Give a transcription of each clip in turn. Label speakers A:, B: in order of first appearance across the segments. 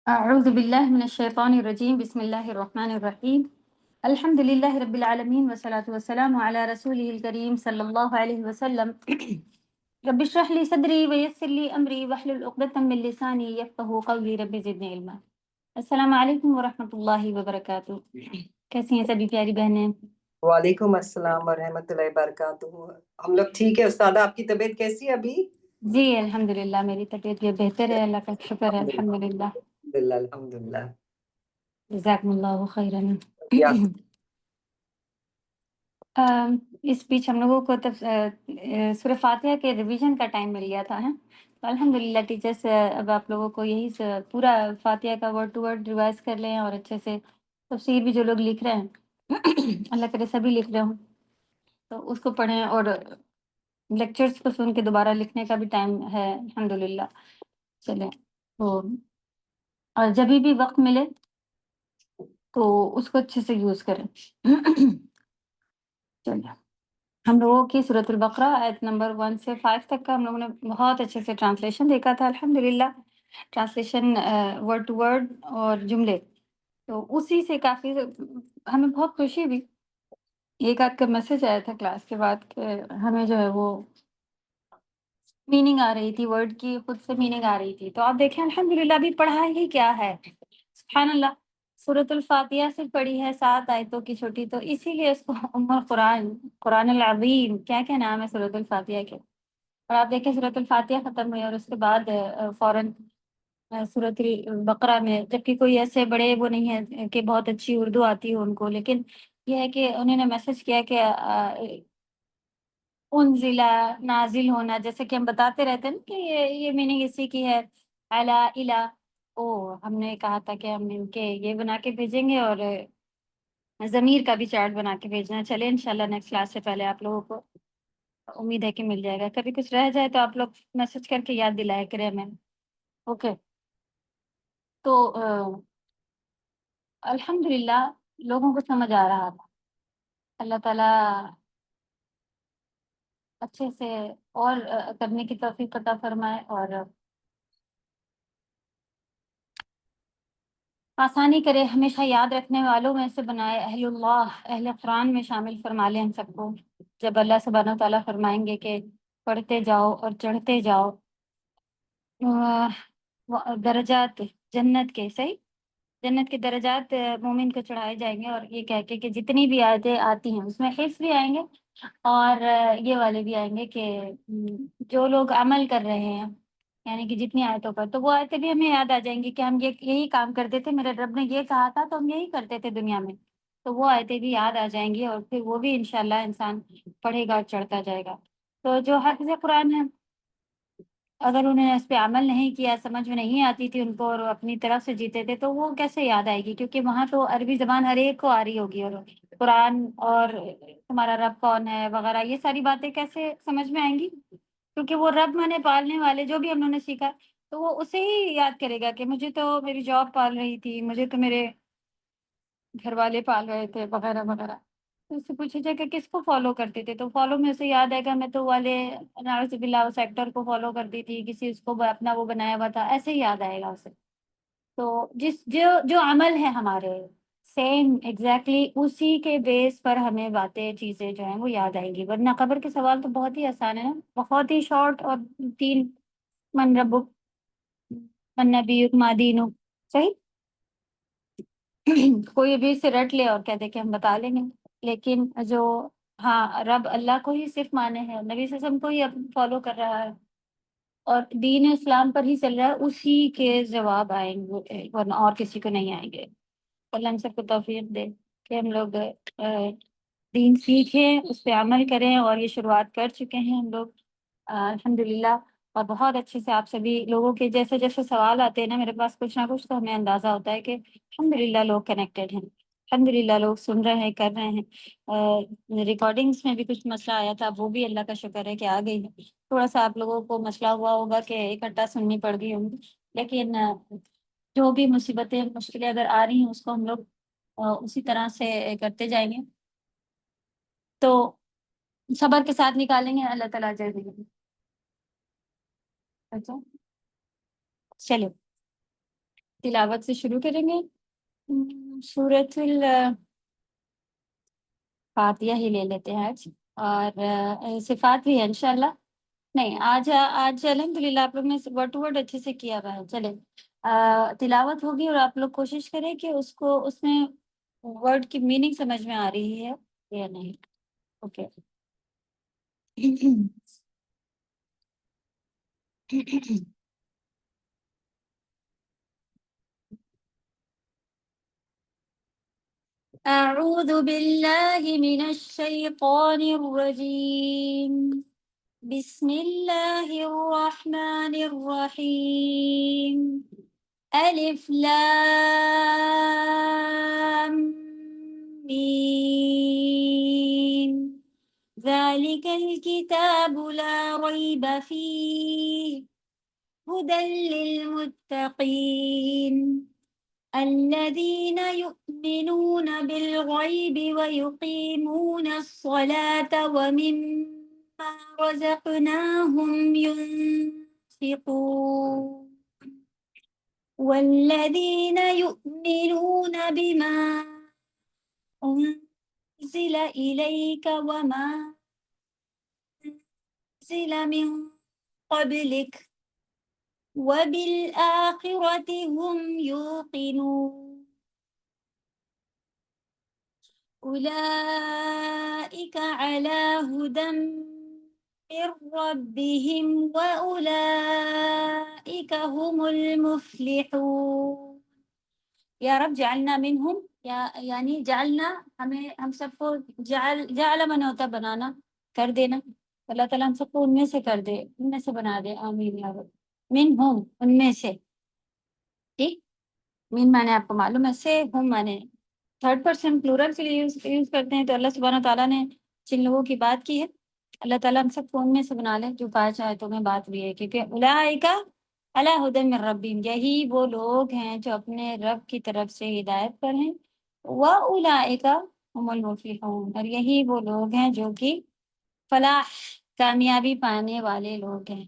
A: أعوذ بالله من الشيطان الرجيم بسم الله الرحمن الرحيم الحمد لله رب العالمين والصلاة والسلام على رسوله الكريم صلى الله عليه وسلم رب اشرح لي صدري ويسر لي أمري واحلل عقدة من لساني يفقهوا قولي رب زدني علما. السلام علیکم ورحمۃ اللہ وبرکاتہ. کیسی ہیں سبھی پیاری بہنیں؟
B: وعلیکم السلام ورحمۃ اللہ وبرکاتہ. ہم لوگ ٹھیک ہے. استاد آپ کی طبیعت کیسی ہے ابھی؟
A: جی الحمدللہ میری طبیعت یہ بہتر ہے، اللہ کا شکر ہے الحمدللہ.
B: الحمدللہ.
A: جزاکم اللہ خیرا.
B: یا
A: اس بیچ ہم لوگوں کو سورہ فاتحہ کے ریویژن کا ٹائم مل گیا تھا ہے، تو الحمدللہ ٹیچرس اب آپ لوگوں کو یہی پورا فاتحہ کا ورڈ ٹو ورڈ ریوائز کر لیں، اور اچھے سے تفسیر بھی جو لوگ لکھ رہے ہیں اللہ کرے سبھی لکھ رہے ہوں تو اس کو پڑھیں، اور لیکچرز کو سن کے دوبارہ لکھنے کا بھی ٹائم ہے الحمدللہ. چلیں تو اور جب بھی وقت ملے تو اس کو اچھے سے یوز کریں. چلیں ہم لوگوں کی سورۃ البقرہ آیت نمبر 1 سے 5 تک کا ہم لوگوں نے بہت اچھے سے ٹرانسلیشن دیکھا تھا الحمدللہ. ٹرانسلیشن ورڈ ٹو ورڈ اور جملے، تو اسی سے کافی ہمیں بہت خوشی ہوئی. ایک آدھ کا میسج آیا تھا کلاس کے بعد کہ ہمیں جو ہے وہ میننگ آ رہی تھی، ورڈ کی خود سے میننگ آ رہی تھی. تو آپ دیکھیں الحمدللہ ابھی پڑھا ہی کیا ہے، سبحان اللہ. سورۃ الفاتحہ سے پڑھی ہے 7 آیتوں کی چھوٹی، تو اسی لیے اس کو ام القرآن، قرآن العظیم کیا کیا نام ہے سورۃ الفاتحہ کے. اور آپ دیکھیں سورۃ الفاتحہ ختم ہوئی اور اس کے بعد فوراً سورۃ البقرہ میں، جبکہ کوئی ایسے بڑے وہ نہیں ہے کہ بہت اچھی اردو آتی ہو ان کو، لیکن یہ ہے کہ انہوں نے میسج کیا کہ انزلہ نازل ہونا، جیسے کہ ہم بتاتے رہتے ہیں نا کہ یہ میننگ اسی کی ہے، الا الہ. ہم نے کہا تھا کہ ہم ان کے یہ بنا کے بھیجیں گے اور ضمیر کا بھی چارٹ بنا کے بھیجنا. چلے انشاءاللہ نیکسٹ کلاس سے پہلے آپ لوگوں کو امید ہے کہ مل جائے گا. کبھی کچھ رہ جائے تو آپ لوگ میسج کر کے یاد دلایا کریں ہمیں. اوکے تو الحمدللہ لوگوں کو سمجھ آ رہا تھا. اللہ تعالیٰ اچھے سے اور کرنے کی توفیق عطا فرمائے اور آسانی کرے، ہمیشہ یاد رکھنے والوں میں سے بنائے، اہل اللہ اہل قرآن میں شامل فرما لیں ہم سب کو. جب اللہ سبحانہ تعالیٰ فرمائیں گے کہ پڑھتے جاؤ اور چڑھتے جاؤ درجات جنت کے، صحیح جنت کے درجات مومن کو چڑھائے جائیں گے، اور یہ کہہ کے کہ جتنی بھی آیتیں آتی ہیں اس میں حفظ بھی آئیں گے اور یہ والے بھی آئیں گے کہ جو لوگ عمل کر رہے ہیں، یعنی کہ جتنی آیتوں پر، تو وہ آیتیں بھی ہمیں یاد آ جائیں گی کہ ہم یہی کام کرتے تھے، میرے رب نے یہ کہا تھا تو ہم یہی کرتے تھے دنیا میں. تو وہ آیتیں بھی یاد آ جائیں گی اور پھر وہ بھی انشاءاللہ انسان پڑھے گا اور چڑھتا جائے گا. تو جو حافظ قرآن ہے، اگر انہوں نے اس پہ عمل نہیں کیا، سمجھ میں نہیں آتی تھی ان کو اور اپنی طرف سے جیتے تھے، تو وہ کیسے یاد آئے گی؟ کیونکہ وہاں تو عربی زبان ہر ایک کو آ رہی ہوگی، اور قرآن اور تمہارا رب کون ہے وغیرہ یہ ساری باتیں کیسے سمجھ میں آئیں گی؟ کیونکہ وہ رب مانے پالنے والے، جو بھی ہم نے سیکھا تو وہ اسے ہی یاد کرے گا کہ مجھے تو میری جاب پال رہی تھی، مجھے تو میرے گھر والے پال رہے تھے وغیرہ وغیرہ. تو اس سے پوچھا جائے کہ کس کو فالو کرتے تھے، تو فالو میں اسے یاد آئے گا میں تو والے ناؤز باللہ سیکٹر کو فالو کرتی تھی، کسی اس کو اپنا وہ بنایا ہوا تھا، ایسے ہی یاد آئے گا اسے. تو جو عمل ہے ہمارے سیم ایگزیکٹلی اسی کے بیس پر ہمیں باتیں چیزیں جو ہیں وہ یاد آئیں گی. ورنہ قبر کے سوال تو بہت ہی آسان ہے نا، بہت ہی شارٹ، اور 3 من ربک من نبیک ما دینک، صحیح. کوئی بھی سے رٹ لے اور کہہ دے کہ ہم بتا لیں گے، لیکن جو ہاں رب اللہ کو ہی صرف مانے ہیں، نبی صلی اللہ علیہ وسلم کو ہی فالو کر رہا ہے اور دین اسلام پر ہی چل رہا ہے، اسی کے جواب آئیں گے ورنہ اور کسی کو نہیں آئیں گے. اللہ ہم سب کو توفیق دے کہ ہم لوگ دین سیکھیں، اس پہ عمل کریں، اور یہ شروعات کر چکے ہیں ہم لوگ الحمدللہ. اور بہت اچھے سے آپ سبھی لوگوں کے جیسے جیسے سوال آتے ہیں نا میرے پاس کچھ نہ کچھ، تو ہمیں اندازہ ہوتا ہے کہ الحمدللہ لوگ کنیکٹڈ ہیں، الحمدللہ لوگ سن رہے ہیں، کر رہے ہیں. ریکارڈنگس میں بھی کچھ مسئلہ آیا تھا، وہ بھی اللہ کا شکر ہے کہ آ گئی ہے. تھوڑا سا آپ لوگوں کو مسئلہ ہوا ہوگا کہ اکٹھا سننی پڑ گئی ہوں گی، لیکن جو بھی مصیبتیں مشکلیں اگر آ رہی ہیں اس کو ہم لوگ اسی طرح سے کرتے جائیں گے تو صبر کے ساتھ نکالیں گے، اللہ تعالیٰ اجر دیں گے. اچھا چلو تلاوت سے شروع کریں گے. سورۃ الفاتحہ ہی لے لیتے ہیں آج. اور صفات بھی ہے انشاءاللہ. نہیں، آج الحمدللہ آپ لوگ نے ورڈ ٹو ورڈ اچھے سے کیا ہوا ہے. چلیں تلاوت ہوگی اور آپ لوگ کوشش کریں کہ اس میں ورڈ کی میننگ سمجھ میں آ رہی ہے یا نہیں. اوکے. أعوذ بالله من الشيطان الرجيم. بسم الله الرحمن الرحيم. ألف لام ميم. ذلك الكتاب لا ريب فيه هدى للمتقين الذين يؤمنون بالغيب ويقيمون الصلاة ومما رزقناهم ينفقون والذين يؤمنون بما أنزل إليك وما أنزل من قبلك وبالآخرة هم يوقنون أولئك على هدى من ربهم وأولئك هم المفلحون. یا رب جعلنا منہم، یعنی جعلنا، ہم سب کو جعل من ہوتا بنانا، کر دینا. اللہ تعالیٰ ہم سب کو ان میں سے کر دے، ان میں سے بنا دے. آمین یا رب. منہم، ان میں سے. ٹھیک. من مانے آپ کو معلوم ہے، سے ہم مانے تھرڈ پرسن پلورل کے لیے یوز کرتے ہیں. تو اللہ سبحانہ تعالیٰ نے جن لوگوں کی بات کی ہے، اللہ تعالیٰ ہم سب کو ان میں سے بنا لے جو پانچ آیتوں میں بات ہوئی ہے. کیونکہ اولئک علی ھدی من ربہم، یہی وہ لوگ ہیں جو اپنے رب کی طرف سے ہدایت پر ہیں. واولئک هم المفلحون، اور یہی وہ لوگ ہیں جو کہ فلاح، کامیابی پانے والے لوگ ہیں.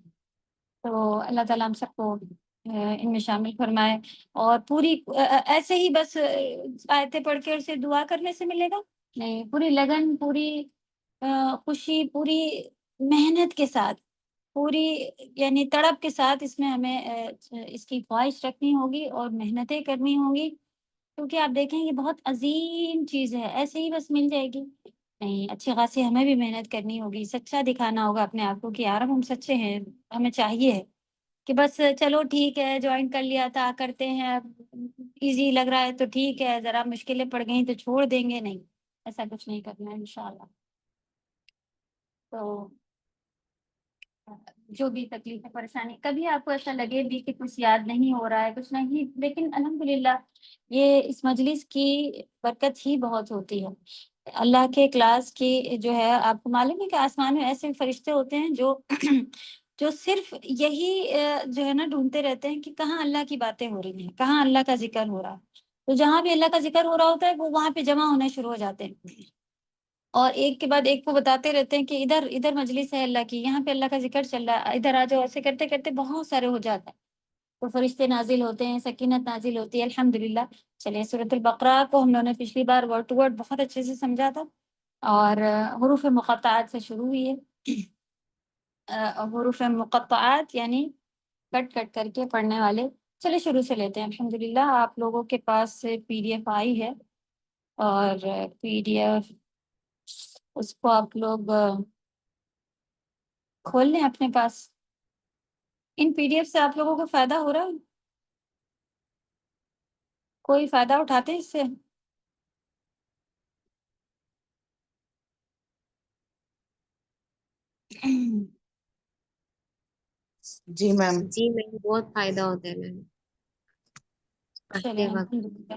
A: تو اللہ تعالیٰ ہم سب کو ان میں شامل فرمائے. اور پوری ایسے ہی بس آیتیں پڑھ کے اسے دعا کرنے سے ملے گا نہیں، پوری لگن، پوری خوشی، پوری محنت کے ساتھ، پوری یعنی تڑپ کے ساتھ اس میں ہمیں اس کی خواہش رکھنی ہوگی اور محنتیں کرنی ہوں گی. کیونکہ آپ دیکھیں یہ بہت عظیم چیز ہے، ایسے ہی بس مل جائے گی نہیں. اچھی خاصی ہمیں بھی محنت کرنی ہوگی، سچا دکھانا ہوگا اپنے آپ کو کہ یار ہم سچے ہیں. ہمیں چاہیے ہے کہ بس چلو ٹھیک ہے جوائن کر لیا تھا، کرتے ہیں، اب ایزی لگ رہا ہے تو ٹھیک ہے، ذرا مشکلیں پڑ گئیں تو چھوڑ دیں گے. نہیں، ایسا کچھ نہیں کرنا ہے انشاءاللہ. تو جو بھی تکلیف پریشانی کبھی آپ کو ایسا لگے بھی کہ کچھ یاد نہیں ہو رہا ہے، کچھ نہیں، لیکن الحمدللہ یہ اس مجلس کی برکت ہی بہت ہوتی ہے. اللہ کے کلاس کی جو ہے، آپ کو معلوم ہے کہ آسمان میں ایسے فرشتے ہوتے ہیں جو جو صرف یہی جو ہے نا ڈھونڈتے رہتے ہیں کہ کہاں اللہ کی باتیں ہو رہی ہیں، کہاں اللہ کا ذکر ہو رہا ہے. تو جہاں بھی اللہ کا ذکر ہو رہا ہوتا ہے وہ وہاں پہ جمع ہونے شروع ہو جاتے ہیں، اور ایک کے بعد ایک کو بتاتے رہتے ہیں کہ ادھر ادھر مجلس ہے اللہ کی، یہاں پہ اللہ کا ذکر چل رہا ہے، ادھر آ جاؤ. ایسے کرتے کرتے بہت سارے ہو جاتا ہے. تو فرشتے نازل ہوتے ہیں، سکینت نازل ہوتی ہے الحمدللہ. چلیے سورۃ البقرہ کو ہم لوگوں نے پچھلی بار ورڈ ٹو ورڈ بہت اچھے سے سمجھا تھا، اور حروف مقطعات سے شروع ہوئی ہے. حروف مقطعات یعنی کٹ کٹ کر کے پڑھنے والے. چلے شروع سے لیتے ہیں. الحمدللہ آپ لوگوں کے پاس سے PDF آئی ہے، اور PDF اس کو آپ لوگ کھول لیں اپنے پاس. ان PDF سے آپ لوگوں کو فائدہ ہو رہا ہے؟ کوئی فائدہ اٹھاتے ہیں اس سے؟
B: جی میم.
C: جی میم بہت فائدہ ہوتا ہے میم
A: چلیں
C: پڑھتے وقت.
A: الحمدللہ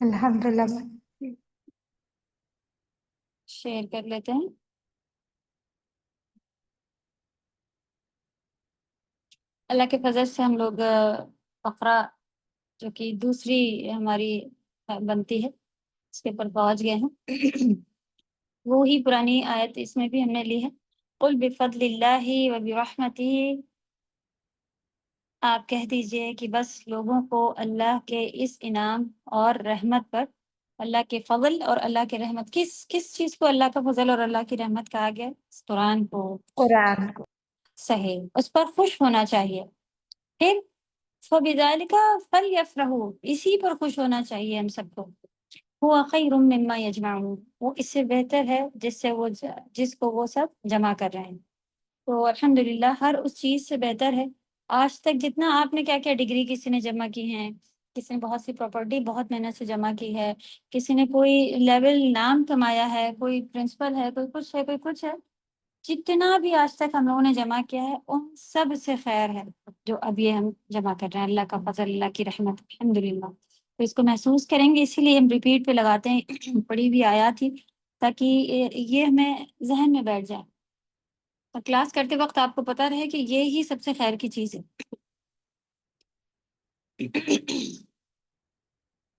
D: الحمدللہ.
A: شیئر کر لیتے ہیں. اللہ کے فضل سے ہم لوگ فقرہ جو کہ دوسری ہماری بنتی ہے اس کے اوپر پہنچ گئے ہیں. وہی پرانی آیت اس میں بھی ہم نے لی ہے. قل بفضل اللہ وبرحمتہ آپ کہہ دیجئے کہ بس لوگوں کو اللہ کے اس انعام اور رحمت پر، اللہ کے فضل اور اللہ کے رحمت، کس چیز کو اللہ کا فضل اور اللہ کی رحمت کہا گیا؟ اس قرآن کو،
D: قرآن کو
A: صحیح، اس پر خوش ہونا چاہیے۔ پھر فَبِذَلِكَ فَلْيَفْرَحُوا، اسی پر خوش ہونا چاہیے ہم سب کو۔ هُوَ خَيْرٌ مِّمَّا يَجْمَعُونَ، وہ اس سے بہتر ہے جس کو وہ سب جمع کر رہے ہیں۔ تو الحمدللہ ہر اس چیز سے بہتر ہے۔ آج تک جتنا آپ نے کیا کیا ڈگری کسی نے جمع کی ہیں، کسی نے بہت سی پراپرٹی بہت محنت سے جمع کی ہے، کسی نے کوئی لیول نام کمایا ہے، کوئی پرنسپل ہے، کوئی کچھ ہے، کوئی کچھ ہے، جتنا بھی آج تک ہم لوگوں نے جمع کیا ہے ان سب سے خیر ہے جو اب یہ ہم جمع کر رہے ہیں، اللہ کا فضل، اللہ کی رحمت، الحمدللہ۔ تو اس کو محسوس کریں گے، اسی لیے ہم ریپیٹ پہ لگاتے ہیں پڑھی ہوئی آیات ہی، تاکہ یہ ہمیں ذہن میں بیٹھ جائے اور کلاس کرتے وقت آپ کو پتہ رہے کہ یہ ہی سب سے خیر کی چیز ہے۔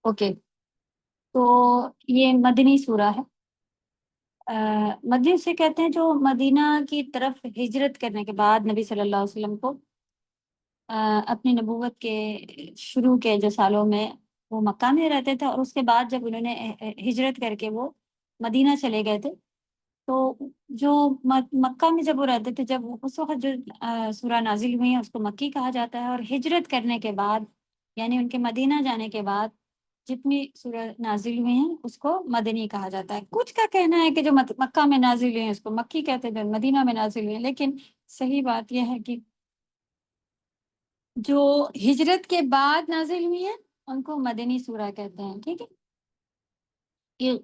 A: اوکے، تو یہ مدنی سورہ ہے۔ مدنی سے کہتے ہیں جو مدینہ کی طرف ہجرت کرنے کے بعد نبی صلی اللہ علیہ وسلم کو اپنی نبوت کے شروع کے جو سالوں میں وہ مکہ میں رہتے تھے، اور اس کے بعد جب انہوں نے ہجرت کر کے وہ مدینہ چلے گئے تھے، تو جو مکہ میں جب وہ رہتے تھے، جب اس وقت جو سورہ نازل ہوئی ہیں اس کو مکی کہا جاتا ہے، اور ہجرت کرنے کے بعد یعنی ان کے مدینہ جانے کے بعد جتنی سورہ نازل ہوئی ہیں اس کو مدنی کہا جاتا ہے۔ کچھ کا کہنا ہے کہ جو مکہ میں نازل ہوئی ہیں اس کو مکی کہتے ہیں، مدینہ میں نازل ہوئی ہیں، لیکن صحیح بات یہ ہے کہ جو ہجرت کے بعد نازل ہوئی ہیں ان کو مدنی سورہ کہتے ہیں، ٹھیک ہے۔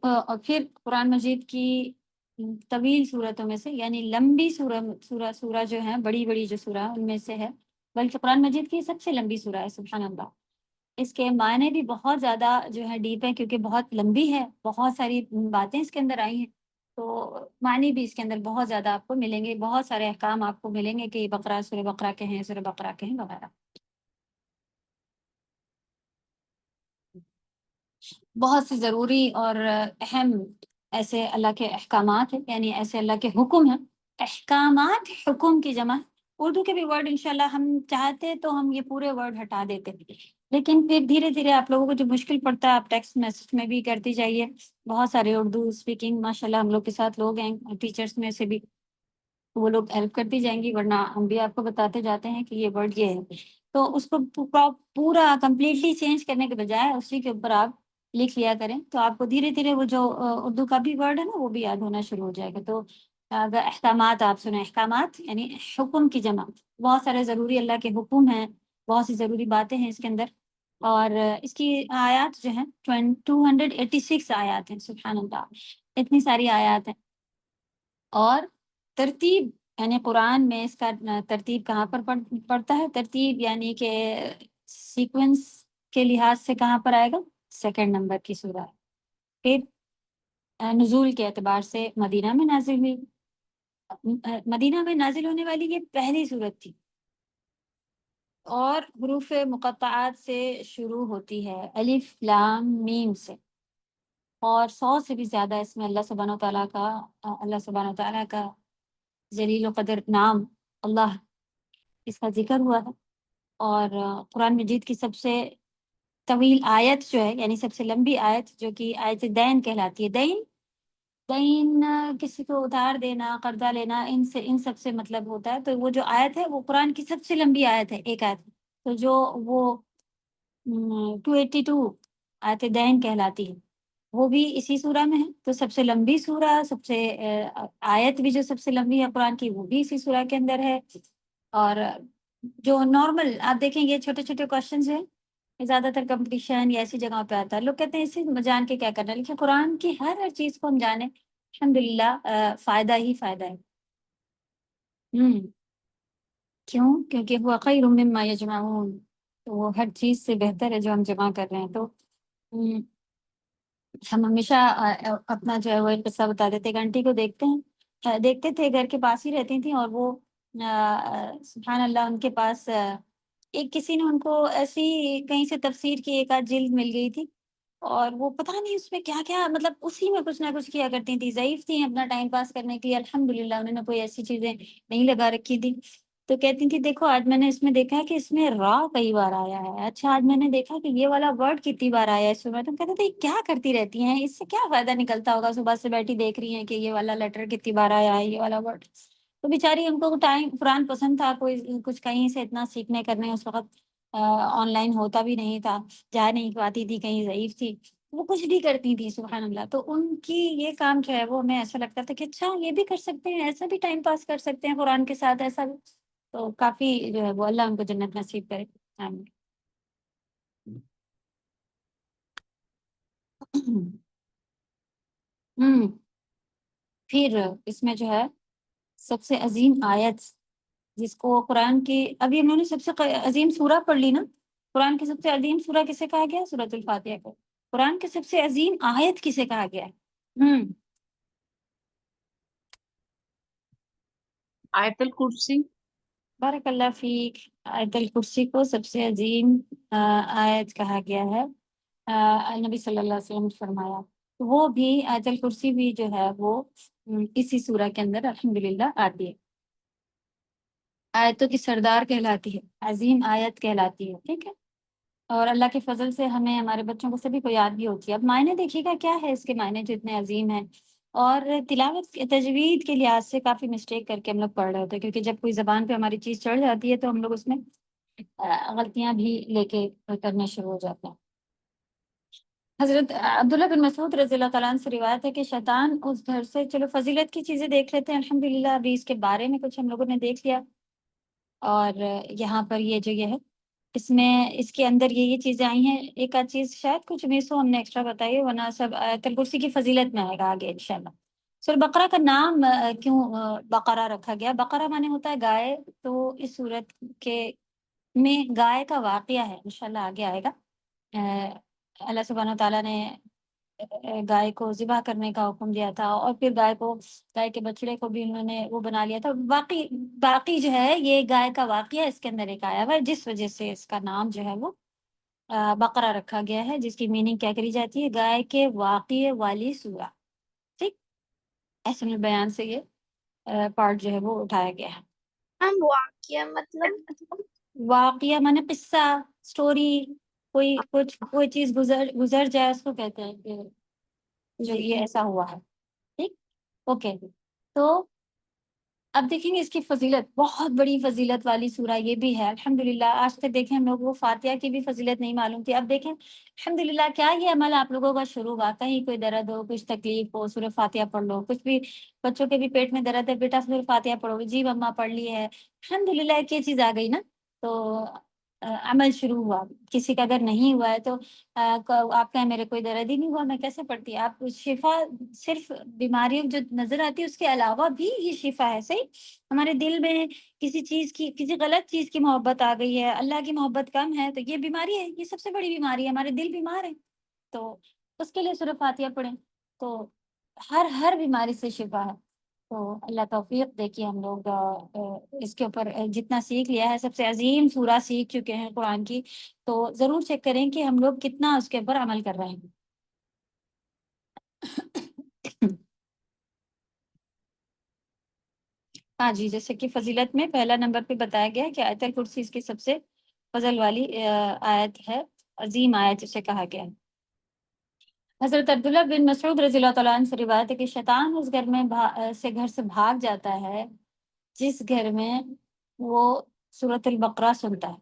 A: اور پھر قرآن مجید کی طویل صورتوں میں سے، یعنی لمبی سورہ جو ہیں، بڑی بڑی جو سورہ ان میں سے ہے، بلکہ قرآن مجید کی سب سے لمبی سورہ ہے، سبحان اللہ۔ اس کے معنی بھی بہت زیادہ جو ہے ڈیپ ہے، کیونکہ بہت لمبی ہے، بہت ساری باتیں اس کے اندر آئی ہیں، تو معنی بھی اس کے اندر بہت زیادہ آپ کو ملیں گے، بہت سارے احکام آپ کو ملیں گے کہ بقرہ سورہ بقرہ کے ہیں، سورہ بقرہ کے ہیں وغیرہ۔ بہت سے ضروری اور اہم ایسے اللہ کے احکامات ہیں، یعنی ایسے اللہ کے حکم ہیں۔ احکامات حکم کی جمع ہے۔ اردو کے بھی ورڈ انشاءاللہ ہم چاہتے تو ہم یہ پورے ورڈ ہٹا دیتے، لیکن پھر دھیرے دھیرے آپ لوگوں کو جو مشکل پڑتا ہے آپ ٹیکسٹ میسج میں بھی کرتی جائیے۔ بہت سارے اردو اسپیکنگ ماشاءاللہ ہم لوگ کے ساتھ لوگ ہیں، ٹیچرس میں سے بھی، وہ لوگ ہیلپ کرتی جائیں گی، ورنہ ہم بھی آپ کو بتاتے جاتے ہیں کہ یہ ورڈ یہ ہے، تو اس کو پورا کمپلیٹلی چینج کرنے کے بجائے اسی کے اوپر آپ لکھ لیا کریں، تو آپ کو دھیرے دھیرے وہ جو اردو کا بھی ورڈ ہے نا وہ بھی یاد ہونا شروع ہو جائے گا۔ تو اگر احکامات آپ سنیں، احکامات یعنی حکم کی جمع، بہت سارے ضروری اللہ کے حکم ہیں، بہت سی ضروری باتیں ہیں اس کے اندر، اور اس کی آیات جو ہیں 286 آیات ہیں، سبحان اللہ، اتنی ساری آیات ہیں۔ اور ترتیب یعنی قرآن میں اس کا ترتیب کہاں پر پڑتا ہے؟ ترتیب یعنی کہ سیکوینس کے لحاظ سے کہاں پر آئے گا؟ سیکنڈ نمبر کی سورہ ہے۔ پھر نزول کے اعتبار سے مدینہ میں نازل ہوئی، مدینہ میں نازل ہونے والی یہ پہلی صورت تھی، اور حروف مقطعات سے شروع ہوتی ہے، الف لام میم سے، اور 100 سے بھی زیادہ اس میں اللہ سبحانہ و تعالیٰ کا جلیل و قدر نام اللہ، اس کا ذکر ہوا ہے۔ اور قرآن مجید کی سب سے طویل آیت جو ہے، یعنی سب سے لمبی آیت، جو کہ آیت دین کہلاتی ہے۔ دین کسی کو ادھار دینا، قرضہ لینا، ان سب سے مطلب ہوتا ہے، تو وہ جو آیت ہے وہ قرآن کی سب سے لمبی آیت ہے، ایک آیت، تو جو وہ 282 آیت دین کہلاتی ہے، وہ بھی اسی سورہ میں ہے۔ تو سب سے لمبی سورہ، سب سے آیت بھی جو سب سے لمبی ہے قرآن کی، وہ بھی اسی سورہ کے اندر ہے۔ اور جو نارمل آپ دیکھیں گے چھوٹے چھوٹے کوشچنز ہیں، زیادہ تر کمپٹیشن یا ایسی جگہوں پہ آتا ہے، لوگ کہتے ہیں اسے جان کے کیا کرنا ہے، لیکن قرآن کی ہر چیز کو ہم جانیں، الحمدللہ فائدہ ہی فائدہ ہے۔ کیونکہ وہ خیر مما یجمعون، تو وہ ہر چیز سے بہتر ہے جو ہم جمع کر رہے ہیں۔ تو ہم ہمیشہ اپنا جو ہے وہ ایک قصہ بتا دیتے، ایک آنٹی کو دیکھتے تھے، گھر کے پاس ہی رہتی تھیں، اور وہ سبحان اللہ ان کے پاس ایک کسی نے ان کو ایسی کہیں سے تفسیر کی ایک آدھ جلد مل گئی تھی، اور وہ پتہ نہیں اس میں کیا کیا، مطلب اسی میں کچھ نہ کچھ کیا کرتی تھی، ضعیف تھیں اپنا ٹائم پاس کرنے کے لیے، الحمدللہ انہوں نے کوئی ایسی چیزیں نہیں لگا رکھی تھی، تو کہتی تھی دیکھو آج میں نے اس میں دیکھا ہے کہ اس میں را کئی بار آیا ہے، اچھا آج میں نے دیکھا کہ یہ والا ورڈ کتنی بار آیا ہے اس میں، تم کہتے تھے کیا کرتی رہتی ہیں، اس سے کیا فائدہ نکلتا ہوگا، صبح سے بیٹھی دیکھ رہی ہیں کہ یہ والا لیٹر کتنی بار آیا ہے، یہ والا ورڈ۔ تو بیچاری ہم کو ٹائم قرآن پسند تھا، کوئی کچھ کہیں سے اتنا سیکھنے کرنے اس وقت آن لائن ہوتا بھی نہیں تھا، جا نہیں پاتی تھی، کہیں ضعیف تھی، وہ کچھ بھی کرتی تھی سبحان اللہ۔ تو ان کی یہ کام جو ہے وہ ہمیں ایسا لگتا تھا کہ اچھا یہ بھی کر سکتے ہیں، ایسا بھی ٹائم پاس کر سکتے ہیں قرآن کے ساتھ، ایسا بھی۔ تو کافی جو ہے وہ اللہ ان کو جنت نصیب کرے، آمین۔ پھر اس میں جو ہے سب سے عظیم آیت جس کو قرآن کی، ابھی ہم نے سب سے عظیم سورہ پڑھ لی نا، قرآن کی سب سے عظیم سورہ کسے کہا گیا ہے؟ سورۃ الفاتحہ کو۔ قرآن کی سب سے عظیم آیت کسے کہا گیا ہے؟
E: آیت الکرسی۔
A: بارک اللہ فیک۔ آیت الکرسی کو سب سے عظیم آیت کہا گیا ہے، نبی صلی اللہ علیہ وسلم نے فرمایا۔ وہ بھی آیت الکرسی بھی جو ہے وہ اسی سورہ کے اندر الحمدللہ آتی ہے، آیتوں کی سردار کہلاتی ہے، عظیم آیت کہلاتی ہے، ٹھیک ہے۔ اور اللہ کے فضل سے ہمیں ہمارے بچوں کو سبھی کو یاد بھی ہوتی ہے۔ اب معنی دیکھیے گا کیا ہے اس کے معنی جو اتنے عظیم ہیں، اور تلاوت تجوید کے لحاظ سے کافی مسٹیک کر کے ہم لوگ پڑھ رہے ہوتے ہیں، کیونکہ جب کوئی زبان پہ ہماری چیز چڑھ جاتی ہے تو ہم لوگ اس میں غلطیاں بھی لے کے کرنا شروع ہو جاتے ہیں۔ حضرت عبداللہ بن مسعود رضی اللہ تعالیٰ عنہ سے روایت ہے کہ شیطان اس گھر سے، چلو فضیلت کی چیزیں دیکھ لیتے ہیں الحمدللہ، ابھی اس کے بارے میں کچھ ہم لوگوں نے دیکھ لیا، اور یہاں پر یہ جو یہ ہے اس میں اس کے اندر یہ چیزیں آئی ہیں، ایک آدھ چیز شاید کچھ مس ہو، ہم نے ایکسٹرا بتائی، ورنہ سب آیت الکرسی کی فضیلت میں آئے گا آگے انشاءاللہ۔ سورہ بقرہ کا نام کیوں بقرہ رکھا گیا؟ بقرہ معنی ہوتا ہے گائے، تو اس صورت کے میں گائے کا واقعہ ہے، انشاءاللہ آگے آئے گا۔ اللہ سبحانہ وتعالیٰ نے گائے کو ذبح کرنے کا حکم دیا تھا، اور پھر گائے کے بچڑے کو بھی انہوں نے وہ بنا لیا تھا۔ باقی جو ہے یہ گائے کا واقعہ اس کے اندر ایک آیا ہوا ہے، جس وجہ سے اس کا نام جو ہے وہ بقرہ رکھا گیا ہے، جس کی میننگ کیا کری جاتی ہے؟ گائے کے واقعے والی سورہ، ٹھیک۔ احسن البیان سے یہ پارٹ جو ہے وہ اٹھایا گیا ہے۔
F: ہم واقعہ مطلب
A: واقعہ مانے قصہ، سٹوری، کوئی چیز گزر جائے اس کو کہتے ہیں کہ جو یہ ایسا ہوا ہے، ٹھیک، اوکے۔ تو اب دیکھیں گے اس کی فضیلت، بہت بڑی فضیلت والی سورہ یہ بھی ہے الحمدللہ۔ آج تک دیکھیں ہم لوگوں کو فاتحہ کی بھی فضیلت نہیں معلوم تھی، اب دیکھیں الحمدللہ کیا یہ عمل آپ لوگوں کا شروع ہوا، کہیں کوئی درد ہو، کچھ تکلیف ہو، سورہ فاتحہ پڑھ لو، کچھ بھی بچوں کے بھی پیٹ میں درد ہے، بیٹا سورہ فاتحہ پڑھو، جی مما پڑھ لی ہے، الحمدللہ ایک یہ چیز آ گئی نا، تو عمل شروع ہوا۔ کسی کا اگر نہیں ہوا ہے تو آپ کہیں میرے کوئی درد ہی نہیں ہوا، میں کیسے پڑھتی؟ آپ شفا صرف بیماریوں جو نظر آتی ہے اس کے علاوہ بھی یہ شفا ہے، صحیح۔ ہمارے دل میں کسی چیز کی، کسی غلط چیز کی محبت آ گئی ہے، اللہ کی محبت کم ہے، تو یہ بیماری ہے، یہ سب سے بڑی بیماری ہے، ہمارے دل بیمار ہیں، تو اس کے لیے سورہ فاتحہ پڑھیں، تو ہر بیماری سے شفا ہے۔ تو اللہ توفیق دیکھیے، ہم لوگ اس کے اوپر جتنا سیکھ لیا ہے، سب سے عظیم سورہ سیکھ چکے ہیں قرآن کی، تو ضرور چیک کریں کہ ہم لوگ کتنا اس کے اوپر عمل کر رہے ہیں۔ ہاں جی، جیسے کہ فضیلت میں پہلا نمبر پہ بتایا گیا ہے کہ آیت الکرسی اس کی سب سے فضل والی آیت ہے، عظیم آیت اسے کہا گیا ہے۔ حضرت عبداللہ بن مسعود رضی اللہ تعالیٰ عنہ سے روایت ہے کہ شیطان اس گھر میں گھر سے بھاگ جاتا ہے جس گھر میں وہ سورۃ البقرہ سنتا ہے۔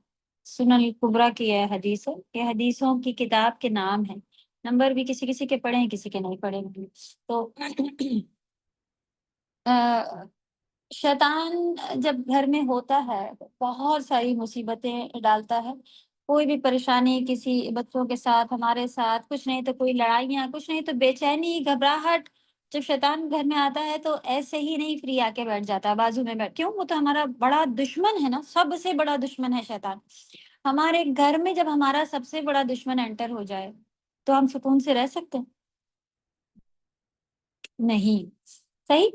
A: سنن الکبریٰ کی یہ حدیث ہے، یہ حدیثوں کی کتاب کے نام ہیں، نمبر بھی کسی کسی کے پڑھے ہیں، کسی کے نہیں پڑھے ہیں۔ تو شیطان جب گھر میں ہوتا ہے تو بہت ساری مصیبتیں ڈالتا ہے، کوئی بھی پریشانی کسی بچوں کے ساتھ، ہمارے ساتھ، کچھ نہیں تو کوئی لڑائیاں، کچھ نہیں تو بے چینی، گھبراہٹ۔ جب شیطان گھر میں آتا ہے تو ایسے ہی نہیں فری آ کے بیٹھ جاتا بازو میں بیٹھ، کیوں؟ وہ تو ہمارا بڑا دشمن ہے نا، سب سے بڑا دشمن ہے شیطان۔ ہمارے گھر میں جب ہمارا سب سے بڑا دشمن انٹر ہو جائے تو ہم سکون سے رہ سکتے ہیں؟ نہیں، صحیح۔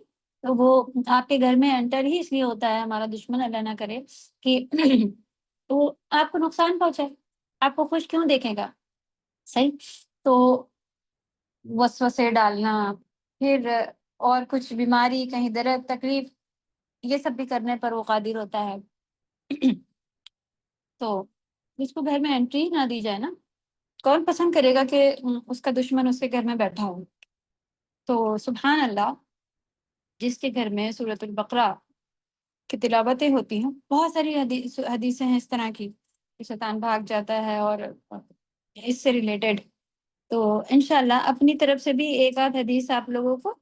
A: تو وہ آپ کے گھر میں انٹر ہی اس لیے ہوتا ہے، ہمارا دشمن اللہ نہ کرے کہ تو آپ کو نقصان پہنچائے، آپ کو خوش کیوں دیکھے گا، صحیح۔ تو وسوسے ڈالنا، پھر اور کچھ بیماری، کہیں درد تکلیف، یہ سب بھی کرنے پر وہ قادر ہوتا ہے۔ تو جس کو گھر میں انٹری نہ دی جائے نا، کون پسند کرے گا کہ اس کا دشمن اس کے گھر میں بیٹھا ہو؟ تو سبحان اللہ، جس کے گھر میں سورۃ البقرہ کی تلاوتیں ہوتی ہیں، بہت ساری حدیثیں ہیں اس طرح کی کہ شیطان بھاگ جاتا ہے، اور اس سے ریلیٹڈ تو انشاءاللہ اپنی طرف سے بھی ایک آدھ حدیث آپ لوگوں کو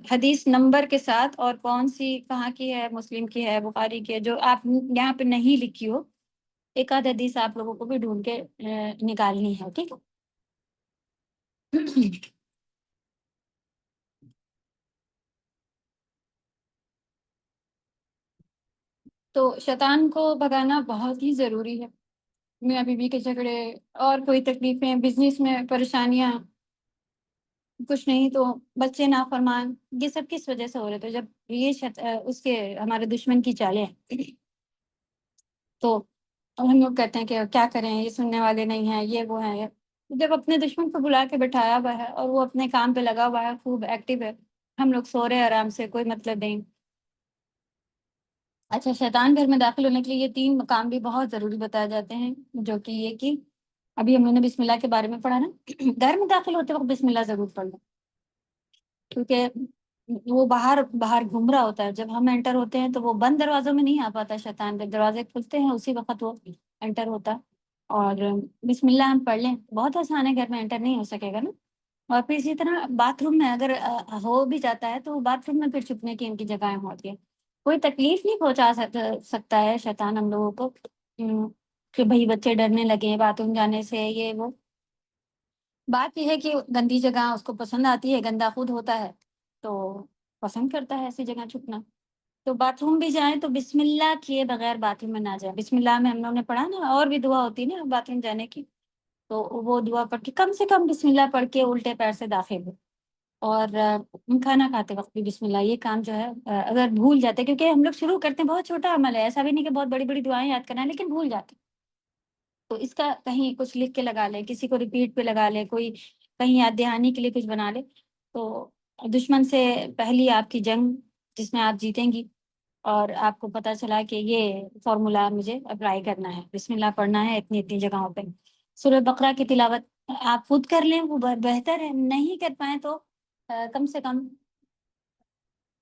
A: حدیث نمبر کے ساتھ، اور کون سی کہاں کی ہے، مسلم کی ہے، بخاری کی ہے، جو آپ یہاں پہ نہیں لکھی ہو، ایک آدھ حدیث آپ لوگوں کو بھی ڈھونڈ کے نکالنی ہے، ٹھیک ہے؟ تو شیطان کو بھگانا بہت ہی ضروری ہے۔ میاں بیوی کے جھگڑے اور کوئی تکلیفیں، بزنس میں پریشانیاں، کچھ نہیں تو بچے نافرمان، یہ سب کس وجہ سے ہو رہے تھے؟ جب یہ اس کے ہمارے دشمن کی چالیں ہیں۔ تو ہم لوگ کہتے ہیں کہ کیا کریں، یہ سننے والے نہیں ہیں، یہ وہ ہیں۔ جب اپنے دشمن کو بلا کے بٹھایا ہوا ہے اور وہ اپنے کام پہ لگا ہوا ہے، خوب ایکٹیو ہے، ہم لوگ سو رہے ہیں آرام سے، کوئی مطلب نہیں۔ اچھا، شیطان گھر میں داخل ہونے کے لیے یہ 3 مقام بھی بہت ضروری بتائے جاتے ہیں، جو کہ یہ کہ ابھی ہم نے بسم اللہ کے بارے میں پڑھا نا، گھر میں داخل ہوتے وقت بسم اللہ ضرور پڑھ لیں، کیونکہ وہ باہر گھوم رہا ہوتا ہے۔ جب ہم انٹر ہوتے ہیں تو وہ بند دروازوں میں نہیں آ پاتا شیطان، جب دروازے کھلتے ہیں اسی وقت وہ انٹر ہوتا ہے۔ اور بسم اللہ ہم پڑھ لیں، بہت آسان ہے، گھر میں انٹر نہیں ہو سکے گا نا۔ اور پھر اسی طرح باتھ روم میں اگر ہو بھی جاتا ہے تو باتھ روم میں پھر چھپنے کی ان کی جگہیں ہوتی ہیں، کوئی تکلیف نہیں پہنچا سکتا ہے شیطان ہم لوگوں کو کہ بھئی بچے ڈرنے لگے باتھ روم جانے سے، یہ وہ۔ بات یہ ہے کہ گندی جگہ اس کو پسند آتی ہے، گندا خود ہوتا ہے تو پسند کرتا ہے ایسی جگہ چھپنا۔ تو باتھ روم بھی جائیں تو بسم اللہ کیے بغیر باتھ روم میں نہ جائیں۔ بسم اللہ میں ہم لوگوں نے پڑھا نا، اور بھی دعا ہوتی ہے نا باتھ روم جانے کی، تو وہ دعا پڑھ کے کم سے کم بسم اللہ پڑھ کے الٹے پیر سے داخل ہو۔ اور کھانا کھاتے وقت بھی بسم اللہ، یہ کام جو ہے اگر بھول جاتے، کیونکہ ہم لوگ شروع کرتے ہیں، بہت چھوٹا عمل ہے، ایسا بھی نہیں کہ بہت بڑی بڑی دعائیں یاد کرنا ہے، لیکن بھول جاتے ہیں۔ تو اس کا کہیں کچھ لکھ کے لگا لیں، کسی کو ریپیٹ پہ لگا لیں، کوئی کہیں یاد دہانی کے لیے کچھ بنا لے، تو دشمن سے پہلی آپ کی جنگ جس میں آپ جیتیں گی، اور آپ کو پتہ چلا کہ یہ فارمولا مجھے اپلائی کرنا ہے، بسم اللہ پڑھنا ہے اتنی اتنی جگہوں پہ۔ سورہ بقرہ کی تلاوت آپ خود کر لیں، وہ بہتر ہے، نہیں کر پائیں تو کم سے کم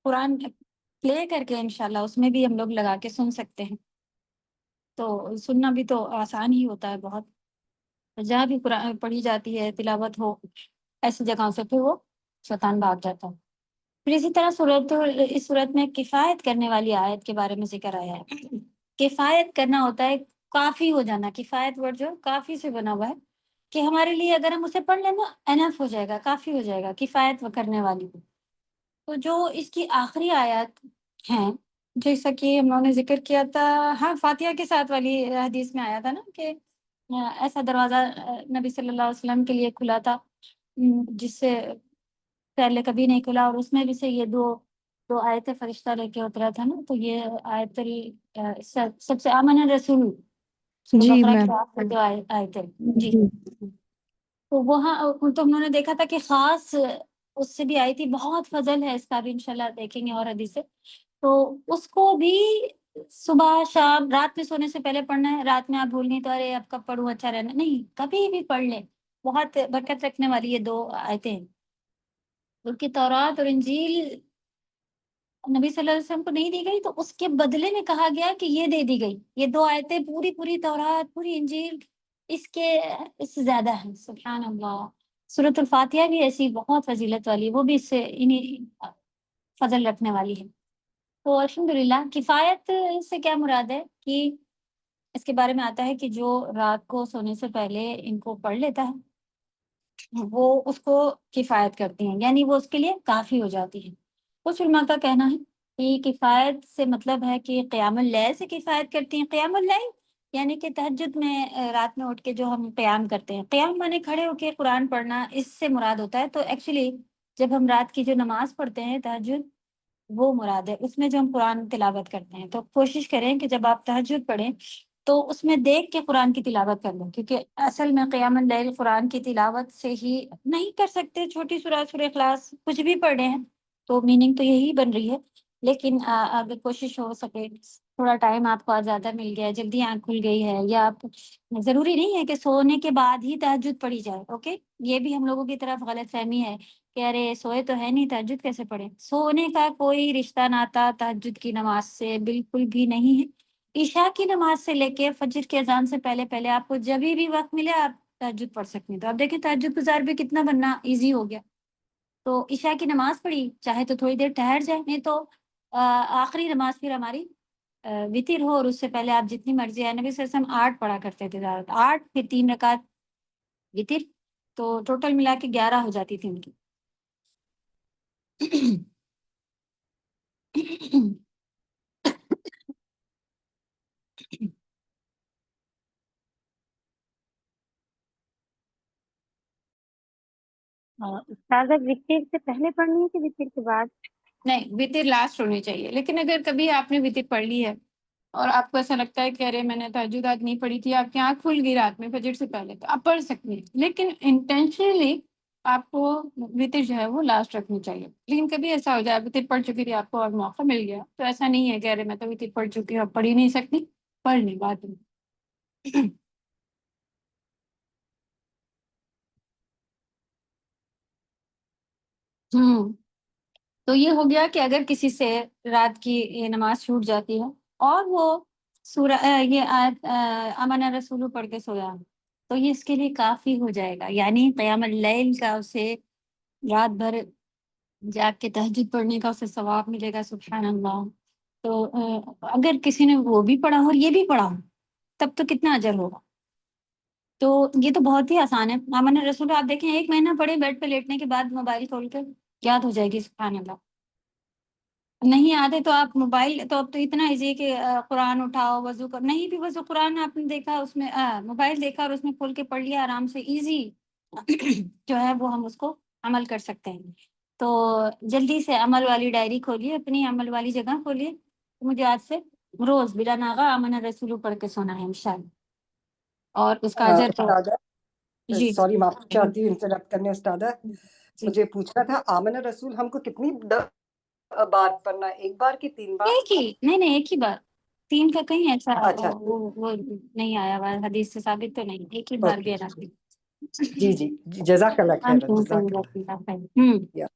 A: قرآن پلے کر کے انشاءاللہ اس میں بھی ہم لوگ لگا کے سن سکتے ہیں۔ تو سننا بھی تو آسان ہی ہوتا ہے بہت، جہاں بھی قرآن پڑھی جاتی ہے، تلاوت ہو ایسی جگہوں سے، پھر وہ شیطان بھاگ جاتا ہے۔ پھر اسی طرح اس صورت میں کفایت کرنے والی آیت کے بارے میں ذکر آیا ہے۔ کفایت کرنا ہوتا ہے کافی ہو جانا، کفایت ورڈ جو کافی سے بنا ہوا ہے، کہ ہمارے لیے اگر ہم اسے پڑھ لیں نا، انف ہو جائے گا، کافی ہو جائے گا، کفایت کرنے والی۔ تو جو اس کی آخری آیات ہیں، جیسا کہ ہم لوگوں نے ذکر کیا تھا، ہاں فاتحہ کے ساتھ والی حدیث میں آیا تھا نا کہ ایسا دروازہ نبی صلی اللہ علیہ وسلم کے لیے کھلا تھا جس سے پہلے کبھی نہیں کھلا، اور اس میں بھی سے یہ دو آیتیں فرشتہ لے کے اترا تھا نا، تو یہ آیت سب سے آمن رسول سورہ
D: جی
A: بقرہ
D: میم۔
A: کی آخری دو آیتیں، جی۔ تو وہاں تو ہم نے دیکھا تھا کہ خاص اس سے بھی آئی تھی، بہت فضل ہے اس کا بھی، انشاءاللہ دیکھیں گے اور حدیث سے۔ تو اس کو بھی صبح شام رات میں سونے سے پہلے پڑھنا ہے۔ رات میں آپ بھول گئی تو ارے اب کب پڑھوں، اچھا رہنا، نہیں، کبھی بھی پڑھ لیں، بہت برکت رکھنے والی یہ 2 آیتیں ہیں۔ کیونکہ تورات اور انجیل نبی صلی اللہ علیہ وسلم کو نہیں دی گئی، تو اس کے بدلے میں کہا گیا کہ یہ دے دی گئی، یہ 2 آیتیں پوری تورات، پوری انجیل اس سے زیادہ ہیں، سبحان اللہ۔ سورۃ الفاتحہ بھی ایسی بہت فضیلت والی ہے، وہ بھی اس سے انہیں فضل رکھنے والی ہے۔ تو الحمدللہ، کفایت سے کیا مراد ہے کہ اس کے بارے میں آتا ہے کہ جو رات کو سونے سے پہلے ان کو پڑھ لیتا ہے وہ اس کو کفایت کرتی ہیں، یعنی وہ اس کے لیے کافی ہو جاتی ہے۔ کچھ علماء کا کہنا ہے کہ کفایت سے مطلب ہے کہ قیام اللیل سے کفایت کرتی ہیں۔ قیام اللیل یعنی کہ تہجد میں رات میں اٹھ کے جو ہم قیام کرتے ہیں، قیام مانے کھڑے ہو کے قرآن پڑھنا، اس سے مراد ہوتا ہے۔ تو ایکچولی جب ہم رات کی جو نماز پڑھتے ہیں تہجد، وہ مراد ہے، اس میں جو ہم قرآن تلاوت کرتے ہیں، تو کوشش کریں کہ جب آپ تہجد پڑھیں تو اس میں دیکھ کے قرآن کی تلاوت کر لیں، کیونکہ اصل میں قیام اللیل قرآن کی تلاوت سے ہی نہیں کر سکتے، چھوٹی سورہ، سورہ اخلاص کچھ بھی پڑھ رہے ہیں تو میننگ تو یہی بن رہی ہے لیکن اگر کوشش ہو سکے تھوڑا ٹائم آپ کو زیادہ مل گیا ہے، جلدی آنکھ کھل گئی ہے، یا آپ ضروری نہیں ہے کہ سونے کے بعد ہی تہجد پڑھی جائے. اوکے، یہ بھی ہم لوگوں کی طرف غلط فہمی ہے کہ ارے سوئے تو ہے نہیں، تہجد کیسے پڑھیں. سونے کا کوئی رشتہ ناتا تہجد کی نماز سے بالکل بھی نہیں ہے. عشاء کی نماز سے لے کے فجر کی اذان سے پہلے پہلے آپ کو جب بھی وقت ملے آپ تہجد پڑھ سکتے ہیں. تو آپ دیکھیں تہجد گزار بھی کتنا بننا ایزی ہو گیا. تو عشاء کی نماز پڑھی، چاہے تو تھوڑی دیر ٹھہر جائیں، نہیں تو آخری نماز پھر ہماری وطر ہو، اور اس سے پہلے آپ جتنی مرضی ہے. نبی صلی اللہ علیہ وسلم 8 پڑھا کرتے تھے زیادہ، 8 پھر 3 رکعت وطر، تو ٹوٹل ملا کے 11 ہو جاتی تھی ان کی.
E: استاذہ وطر سے پہلے پڑھنی ہے کہ وطر کے بعد؟
A: نہیں، وطر لاسٹ ہونی چاہیے. لیکن اگر کبھی آپ نے وطر پڑھ لی ہے اور آپ کو ایسا لگتا ہے کہ ارے میں نے تہجد آج نہیں پڑھی تھی، آپ کی آنکھ کھل گئی رات میں فجر سے پہلے، تو آپ پڑھ سکتی ہیں. لیکن انٹینشنلی آپ کو وطر جو ہے وہ لاسٹ رکھنی چاہیے. لیکن کبھی ایسا ہو جائے وطر پڑھ چکی تھی آپ کو اور موقع مل گیا، تو ایسا نہیں ہے کہ ارے میں تو وطر پڑھ چکی ہوں اب پڑھ ہی نہیں سکتی، پڑھ لیں بعد میں. ہوں تو یہ ہو گیا کہ اگر کسی سے رات کی یہ نماز چھوٹ جاتی ہے اور وہ سورہ یہ آیت آمن رسول پڑھ کے سویا، تو یہ اس کے لیے کافی ہو جائے گا. یعنی قیام اللیل کا اسے رات بھر جاگ کے تہجد پڑھنے کا اسے ثواب ملے گا. سبحان اللہ. تو اگر کسی نے وہ بھی پڑھا ہو اور یہ بھی پڑھا ہو تب تو کتنا اجر ہوگا. تو یہ تو بہت ہی آسان ہے. آمن رسول آپ دیکھیں 1 مہینہ پڑھے، بیڈ پہ لیٹنے کے بعد موبائل کھول کر یاد ہو جائے گی. سبحان اللہ. نہیں آتے تو آپ موبائل تو اب تو اتنا ایزی ہے کہ قرآن اٹھاؤ، وضو کر، نہیں بھی وضو قرآن آپ نے دیکھا اس میں موبائل دیکھا اور اس میں کھول کے پڑھ لیا آرام سے، ایزی جو ہے وہ ہم اس کو عمل کر سکتے ہیں. تو جلدی سے عمل والی ڈائری کھولیے، اپنی عمل والی جگہ کھولیے. مجھے آج سے روز بلا ناغہ آمن رسول پڑھ کے سونا ہے انشاءاللہ، اور اس کا اجر تو
B: استاذہ
A: جی
B: سوری معافی چاہتی ہوں انٹرپٹ کرنے. استاذہ
A: جی
B: مجھے پوچھنا تھا آمن رسول ہم کو کتنی بار پڑھنا ہے؟ 1 بار کی 3 بار؟
A: ایک ہی، نہیں ایک ہی بار. 3 کا کہیں ایسا
B: اچھا
A: وہ نہیں آیا ہوا حدیث سے ثابت تو نہیں، ایک ہی بار
B: اوکے.
A: بھی آنا چاہیے.
B: جی جی جزاک اللہ خیر. جزاک یا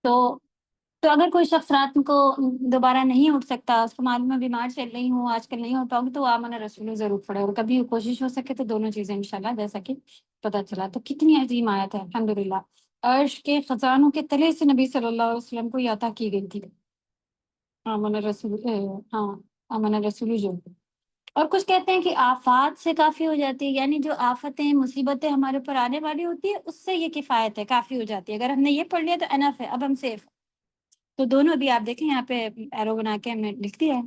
A: تو اگر کوئی شخص رات کو دوبارہ نہیں اٹھ سکتا، اس کو معلوم ہے بیمار چل رہی ہوں آج کل نہیں ہو پاؤں گی، تو آمن رسول ضرور پڑھے. اور کبھی کوشش ہو سکے تو دونوں چیزیں انشاءاللہ، جیسا کہ پتہ چلا. تو کتنی عظیم آیت ہے الحمدللہ. عرش کے خزانوں کے تلے سے نبی صلی اللہ علیہ وسلم کو یہ عطا کی گئی تھی آمن رسول. ہاں آمن رسول جو. اور کچھ کہتے ہیں کہ آفات سے کافی ہو جاتی ہے، یعنی جو آفتیں مصیبتیں ہمارے اوپر آنے والی ہوتی ہے اس سے یہ کفایت ہے، کافی ہو جاتی ہے. اگر ہم نے یہ پڑھ لیا تو انف ہے، اب ہم سیف. تو دونوں بھی آپ دیکھیں یہاں پہ ایرو بنا کے ہم نے لکھ دیا ہے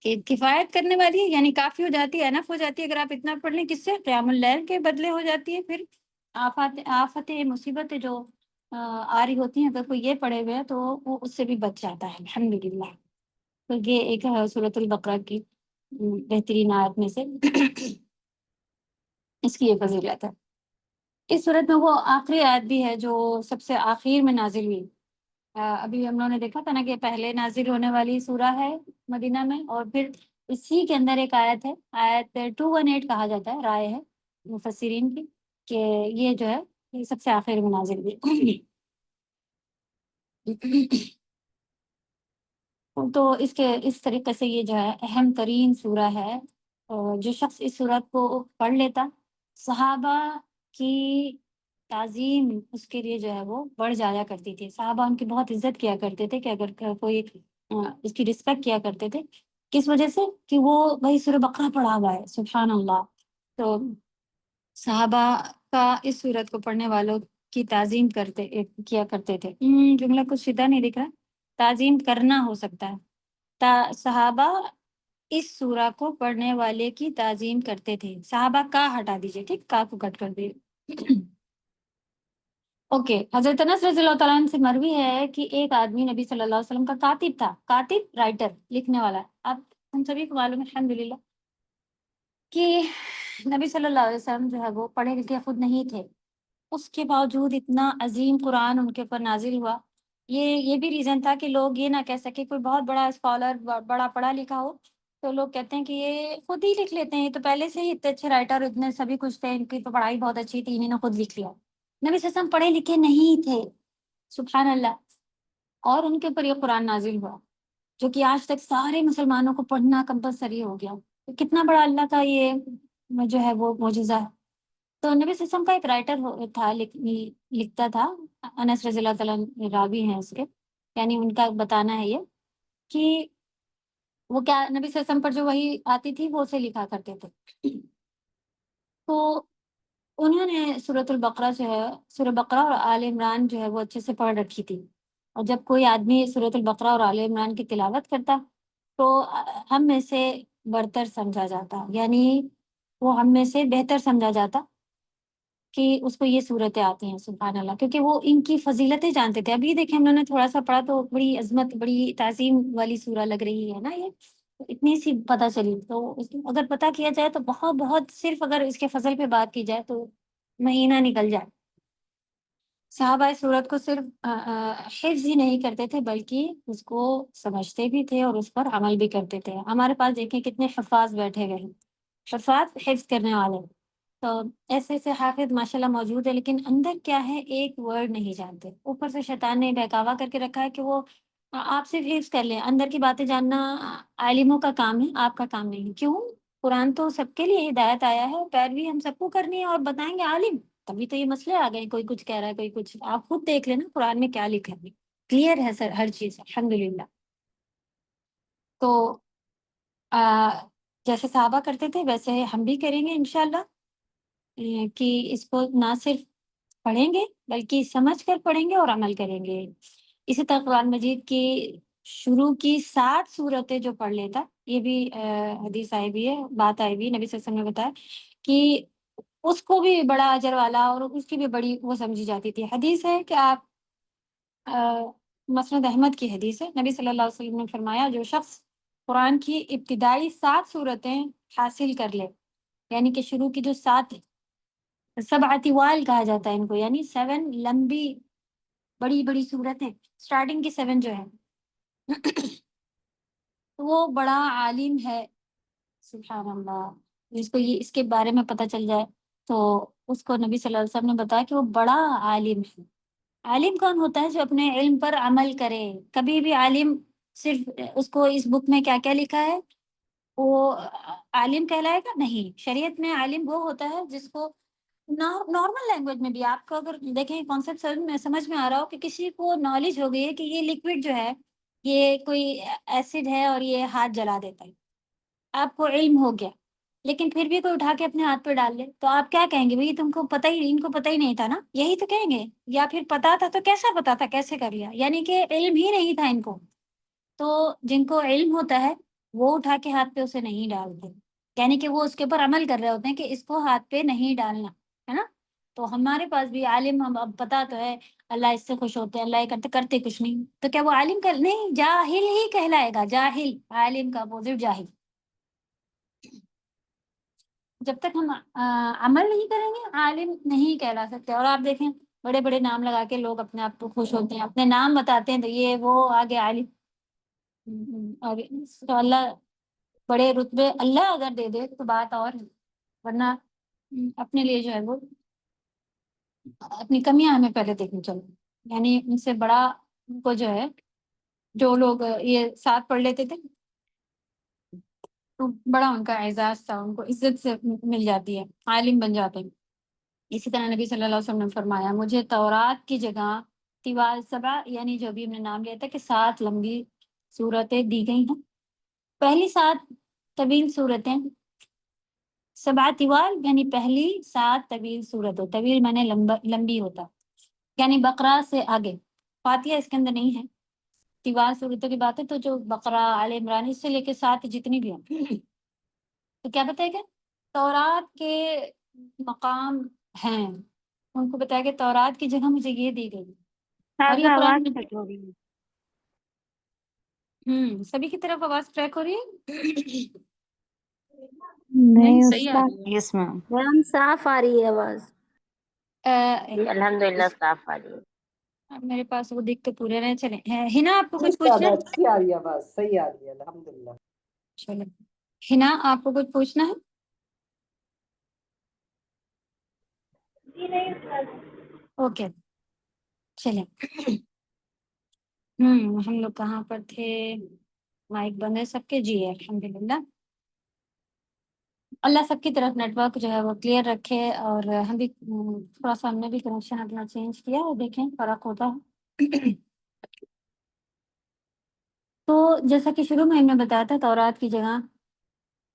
A: کہ کفایت کرنے والی ہے، یعنی کافی ہو جاتی ہے، انف ہو جاتی ہے. اگر آپ اتنا پڑھ لیں کس سے؟ قیام اللیل کے بدلے ہو جاتی ہے. پھر آفتیں مصیبتیں جو آ رہی ہوتی ہیں اگر کوئی یہ پڑھے ہوئے ہے تو وہ اس سے بھی بچ جاتا ہے الحمدللہ. تو یہ ایک سورۃ البقرہ کی بہترین آیت میں سے اس کی یہ فضیلت ہے. اس صورت میں وہ آخری آیت بھی ہے جو سب سے آخر میں نازل ہوئی. ابھی ہم لوگوں نے دیکھا تھا نا کہ پہلے نازل ہونے والی سورہ ہے مدینہ میں، اور پھر اسی کے اندر ایک آیت ہے، آیت 218 کہا جاتا ہے، رائے ہے مفسرین کی کہ یہ جو ہے یہ سب سے آخر میں نازل ہوئی. تو اس طریقے سے یہ جو ہے اہم ترین سورہ ہے. اور جو شخص اس سورت کو پڑھ لیتا، صحابہ کی تعظیم اس کے لیے جو ہے وہ بڑھ جایا کرتی تھی. صحابہ ان کی بہت عزت کیا کرتے تھے کہ اگر کوئی اس کی رسپیکٹ کیا کرتے تھے. کس وجہ سے؟ کہ وہ بھائی سورہ بقرہ پڑھا ہوا ہے. سبحان اللہ. تو صحابہ کا اس سورت کو پڑھنے والوں کی تعظیم کیا کرتے تھے. جملہ کچھ سیدھا نہیں دکھ رہا، تعظیم کرنا ہو سکتا ہے. صحابہ اس سورہ کو پڑھنے والے کی تعظیم کرتے تھے. صحابہ کا ہٹا دیجئے، ٹھیک، کا کو کٹ کر دیجئے. اوکے. حضرت انس رضی اللہ تعالیٰ عنہ سے مروی ہے کہ ایک آدمی نبی صلی اللہ علیہ وسلم کا کاتب تھا. کاتب رائٹر، لکھنے والا. اب ہم سبھی کو معلوم ہے الحمدللہ کہ نبی صلی اللہ علیہ وسلم جو ہے وہ پڑھے لکھے خود نہیں تھے. اس کے باوجود اتنا عظیم قرآن ان کے اوپر نازل ہوا. یہ بھی ریزن تھا کہ لوگ یہ نہ کہہ سکے کوئی بہت بڑا اسکالر بڑا پڑھا لکھا ہو تو لوگ کہتے ہیں کہ یہ خود ہی لکھ لیتے ہیں، یہ تو پہلے سے ہی اتنے اچھے رائٹر، اتنے سبھی کچھ تھے، ان کی تو پڑھائی بہت اچھی تھی، انہیں نے خود لکھ لیا۔ نبی صلی اللہ علیہ وسلم پڑھے لکھے نہیں تھے، سبحان اللہ، اور ان کے اوپر یہ قرآن نازل ہوا جو کہ آج تک سارے مسلمانوں کو پڑھنا کمپلسری ہو گیا۔ تو کتنا بڑا اللہ کا یہ جو ہے وہ معجزہ ہے۔ تو نبی صلی اللہ علیہ وسلم کا ایک رائٹر تھا، لکھتا تھا، انس رضی اللہ تعالیٰ عنہ راوی ہیں اس کے، یعنی ان کا بتانا ہے یہ کہ وہ کیا نبی صلی اللہ علیہ وسلم پر جو وحی آتی تھی وہ اسے لکھا کرتے تھے۔ تو انہوں نے سورۃ البقرہ جو ہے، سورہ بقرہ اور آل عمران جو ہے وہ اچھے سے پڑھ رکھی تھی، اور جب کوئی آدمی سورۃ البقرہ اور آل عمران کی تلاوت کرتا تو ہم میں سے برتر سمجھا جاتا، یعنی وہ ہم میں سے بہتر سمجھا جاتا کہ اس کو یہ صورتیں آتی ہیں، سبحان اللہ، کیونکہ وہ ان کی فضیلتیں جانتے تھے۔ ابھی دیکھیں ہم نے تھوڑا سا پڑھا تو بڑی عظمت، بڑی تعظیم والی سورہ لگ رہی ہے نا، یہ اتنی سی پتہ چلی، تو اگر پتہ کیا جائے تو بہت بہت، صرف اگر اس کے فضل پہ بات کی جائے تو مہینہ نکل جائے۔ صحابہ اس صورت کو صرف حفظ ہی نہیں کرتے تھے بلکہ اس کو سمجھتے بھی تھے اور اس پر عمل بھی کرتے تھے۔ ہمارے پاس دیکھیں کتنے حفاظ بیٹھے ہوئے ہیں، حفاظ حفظ کرنے والے، تو ایسے ایسے حافظ ماشاءاللہ موجود ہے، لیکن اندر کیا ہے ایک ورڈ نہیں جانتے۔ اوپر سے شیطان نے بہکاوا کر کے رکھا ہے کہ وہ آپ صرف حفظ کر لیں، اندر کی باتیں جاننا عالموں کا کام ہے، آپ کا کام نہیں۔ کیوں؟ قرآن تو سب کے لیے ہدایت آیا ہے، پیروی ہم سب کو کرنی ہے، اور بتائیں گے عالم، تبھی تو یہ مسئلے آ گئے، کوئی کچھ کہہ رہا ہے، کوئی کچھ، آپ خود دیکھ لینا قرآن میں کیا لکھا ہے، کلیئر ہے سر ہر چیز، الحمدللہ۔ تو جیسے صحابہ کرتے تھے ویسے ہم بھی کریں گے انشاءاللہ، کہ اس کو نہ صرف پڑھیں گے بلکہ سمجھ کر پڑھیں گے اور عمل کریں گے۔ اسی طرح قرآن مجید کی شروع کی 60 صورتیں جو پڑھ لیتا، یہ بھی حدیث آئی بھی ہے، بات آئی بھی ہے، نبی صلی اللہ علیہ وسلم نے بتایا کہ اس کو بھی بڑا اجر والا اور اس کی بھی بڑی وہ سمجھی جاتی تھی۔ حدیث ہے کہ آپ مسند احمد کی حدیث ہے، نبی صلی اللہ علیہ وسلم نے فرمایا جو شخص قرآن کی ابتدائی 7 صورتیں حاصل کر لے، یعنی کہ شروع کی جو 7 سبع طوال کہا جاتا ہے ان کو، یعنی 7 لمبی بڑی بڑی صورتیں، اسٹارٹنگ کی 7 جو ہے تو وہ بڑا عالم ہے، سبحان اللہ۔ جس کو یہ اس کے بارے میں پتہ چل جائے تو اس کو نبی صلی اللہ علیہ وسلم نے بتایا کہ وہ بڑا عالم ہے۔ عالم کون ہوتا ہے؟ جو اپنے علم پر عمل کرے۔ کبھی بھی عالم صرف اس کو اس بک میں کیا کیا لکھا ہے وہ عالم کہلائے گا نہیں۔ شریعت میں عالم وہ ہوتا ہے جس کو نارمل لینگویج میں بھی، آپ کو اگر دیکھیں کانسیپٹ سمجھ میں آ رہا ہو کہ کسی کو نالج ہو گئی ہے کہ یہ لکوڈ جو ہے یہ کوئی ایسڈ ہے اور یہ ہاتھ جلا دیتا ہے، آپ کو علم ہو گیا، لیکن پھر بھی کوئی اٹھا کے اپنے ہاتھ پہ ڈال لے تو آپ کیا کہیں گے؟ بھائی تم کو پتہ ہی، ان کو پتہ ہی نہیں تھا نا، یہی تو کہیں گے۔ یا پھر پتا تھا تو کیسا پتا تھا، کیسے کر لیا؟ یعنی کہ علم ہی نہیں تھا ان کو۔ تو جن کو علم ہوتا ہے وہ اٹھا کے ہاتھ پہ اسے نہیں ڈالتے، یعنی کہ وہ اس کے اوپر عمل کر رہے ہوتے ہیں کہ اس کو ہاتھ پہ نہیں ڈالنا ہے نا۔ تو ہمارے پاس بھی عالم، ہم اب پتا تو ہے اللہ اس سے خوش ہوتے ہیں، اللہ یہ کرتے، کرتے کچھ نہیں، تو کیا وہ عالم کر نہیں؟ جاہل ہی کہلائے گا، جاہل، عالم کا اپوزٹ جاہل۔ جب تک ہم عمل نہیں کریں گے عالم نہیں کہلا سکتے۔ اور آپ دیکھیں بڑے بڑے نام لگا کے لوگ اپنے آپ کو خوش ہوتے ہیں، اپنے نام بتاتے ہیں تو یہ وہ آگے عالم، اور تو اللہ بڑے رتبے اللہ اگر دے دے تو بات اور ہے، ورنہ اپنے لیے جو ہے وہ اپنی کمیاں ہمیں پہلے دیکھنی چاہیے۔ یعنی ان سے بڑا ان کو جو ہے، جو لوگ یہ 7 پڑھ لیتے تھے تو بڑا ان کا اعزاز تھا، ان کو عزت سے مل جاتی ہے، عالم بن جاتے ہیں۔ اسی طرح نبی صلی اللہ علیہ وسلم نے فرمایا مجھے تورات کی جگہ طوال 7، یعنی جو بھی ہم نے نام لیا تھا کہ 7 لمبی صورتیں دی گئی ہیں۔ پہلی 7 طویل صورتیں، 7 طوال یعنی پہلی 7 طویل صورتیں، طویل معنی لمبی ہوتا، یعنی بقرہ سے آگے، فاتحہ اس کے اندر نہیں ہے۔ طوال صورتوں کی بات ہے تو جو بقرہ، آل عمران، اس سے لے کے 7 جتنی بھی ہیں، تو کیا بتائے گا؟ تورات کے مقام ہیں، ان کو بتایا کہ تورات کی جگہ مجھے یہ دی گئی، اور یہ قرآن
E: آواز
A: میں
E: کٹ ہو رہی ہے۔
A: سبھی کی طرف آواز ٹریک ہو رہی ہے؟
C: نہیں
D: نہیں
C: صحیح آ
D: استاد،
C: رہی ہے اس میں۔
F: میم صاف آ رہی ہے آواز۔
A: آ،
G: جی الحمد للہ
A: اس-
G: صاف آ رہی ہے۔
A: اب میرے پاس وہ دکھ تو پورے رہے چلے ہنا آپ کو
B: جی
A: کچھ پوچھنا
B: استاد
A: ہے؟
B: اچھی آ رہی ہے آواز، صحیح آ رہی ہے الحمدللہ.
A: چلے ہنا آپ کو کچھ پوچھنا ہے؟ اوکے چلیں. ہم لوگ کہاں پر تھے؟ مائک بند ہے سب کے؟ جی الحمدللہ. اللہ سب کی طرف نیٹ ورک جو ہے وہ کلیئر رکھے، اور ہم بھی تھوڑا سا ہم نے بھی کنیکشن اپنا چینج کیا ہے، دیکھیں فرق ہوتا ہے. تو جیسا کہ شروع میں ہم نے بتایا تھا، تورات کی جگہ نبی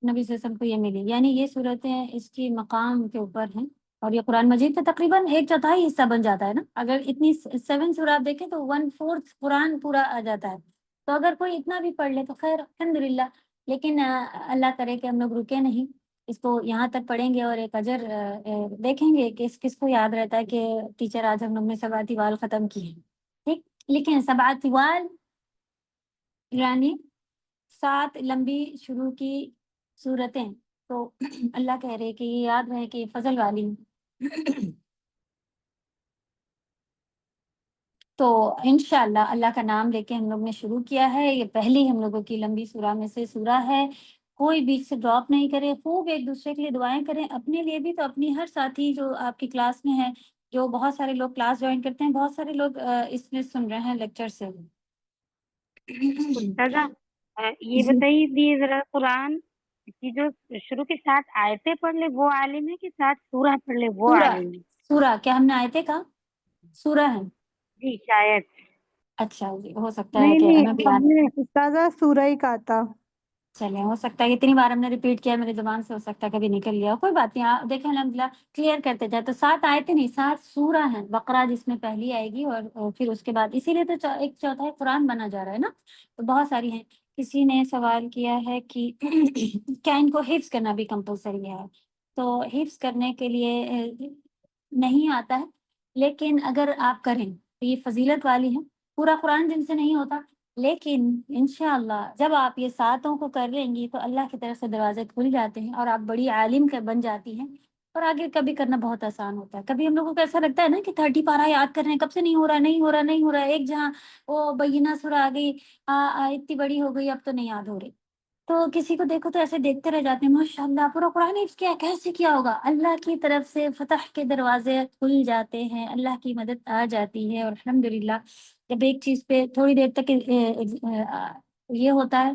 A: صلی اللہ علیہ وسلم کو یہ ملی، یعنی یہ صورتیں اس کی مقام کے اوپر ہیں. اور یہ قرآن مجید کا تقریباً 1/4 حصہ بن جاتا ہے نا. اگر اتنی 7 سورہ آپ دیکھیں تو 1/4 قرآن پورا آ جاتا ہے. تو اگر کوئی اتنا بھی پڑھ لے تو خیر الحمدللہ. لیکن اللہ کرے کہ ہم لوگ رکے نہیں، اس کو یہاں تک پڑھیں گے اور ایک اجر دیکھیں گے کہ کس کو یاد رہتا ہے کہ ٹیچر آج ہم لوگ نے سبع طوال ختم کی ہے. ٹھیک، لکھیں سبع طوال یعنی 7 لمبی شروع کی صورتیں. تو اللہ کہہ رہے کہ یہ یاد رہے کہ یہ فضل والی ہیں. تو انشاءاللہ اللہ کا نام لے کے ہم لوگ نے شروع کیا ہے. یہ پہلی ہم لوگوں کی لمبی سورہ میں سے سورہ ہے. کوئی بیچ سے ڈراپ نہیں کرے، خوب ایک دوسرے کے لیے دعائیں کریں، اپنے لیے بھی تو اپنی ہر ساتھی جو آپ کی کلاس میں ہے، جو بہت سارے لوگ کلاس جوائن کرتے ہیں، بہت سارے لوگ اس میں سن رہے ہیں لیکچر سے.
E: استاذہ یہ بتائیے دیے ذرا قرآن کی جو شروع کی 7 آیتیں پڑھ لے وہ عالم ہے کہ 7 سورہ پڑھ لے وہ
A: سورہ
E: عالم ہے؟
A: سورہ کیا ہم نے آیتیں کہا؟ سورہ ہے.
E: جی شاید.
A: اچھا جی، ہو سکتا ہے
D: نہیں
A: کہ ہمیں
D: نہیں،
A: بھی
D: ہم نے استاذہ سورہ ہی کہا تھا.
A: چلیں، ہو سکتا ہے اتنی بار ہم نے ریپیٹ کیا میری زبان سے، ہو سکتا ہے کبھی نکل گیا. کوئی بات نہیں، آپ دیکھیں الحمدللہ کلیئر کرتے جائے. تو 7 آیتیں نہیں، 7 سورہ ہیں. بقرہ جس میں پہلی آئے گی، اور پھر اس کے بعد اسی لیے تو ایک چوتھائی قرآن بنا جا رہا ہے نا. تو بہت ساری ہیں. کسی نے سوال کیا ہے کہ کیا ان کو حفظ کرنا بھی کمپلسری ہے؟ تو حفظ کرنے کے لیے نہیں آتا ہے، لیکن اگر آپ کریں تو یہ فضیلت والی ہے. پورا قرآن جن سے نہیں ہوتا، لیکن انشاءاللہ جب آپ یہ 7 کو کر لیں گی تو اللہ کی طرف سے دروازے کھل جاتے ہیں اور آپ بڑی عالم بن جاتی ہیں. اور آگے کبھی کرنا بہت آسان ہوتا ہے. کبھی ہم لوگوں کو ایسا لگتا ہے نا کہ 30 پارہ یاد کر رہے ہیں، کب سے نہیں ہو رہا نہیں ہو رہا نہیں ہو رہا. ایک جہاں وہ بینہ سورہ آ گئی، اتنی بڑی ہو گئی، اب تو نہیں یاد ہو رہی. تو کسی کو دیکھو تو ایسے دیکھتے رہ جاتے ہیں، ماشاء اللہ پورا قرآن حفظ کیا، کیسے کیا ہوگا؟ اللہ کی طرف سے فتح کے دروازے کھل جاتے ہیں، اللہ کی مدد آ جاتی ہے. اور الحمدللہ جب ایک چیز پہ تھوڑی دیر تک یہ ہوتا ہے،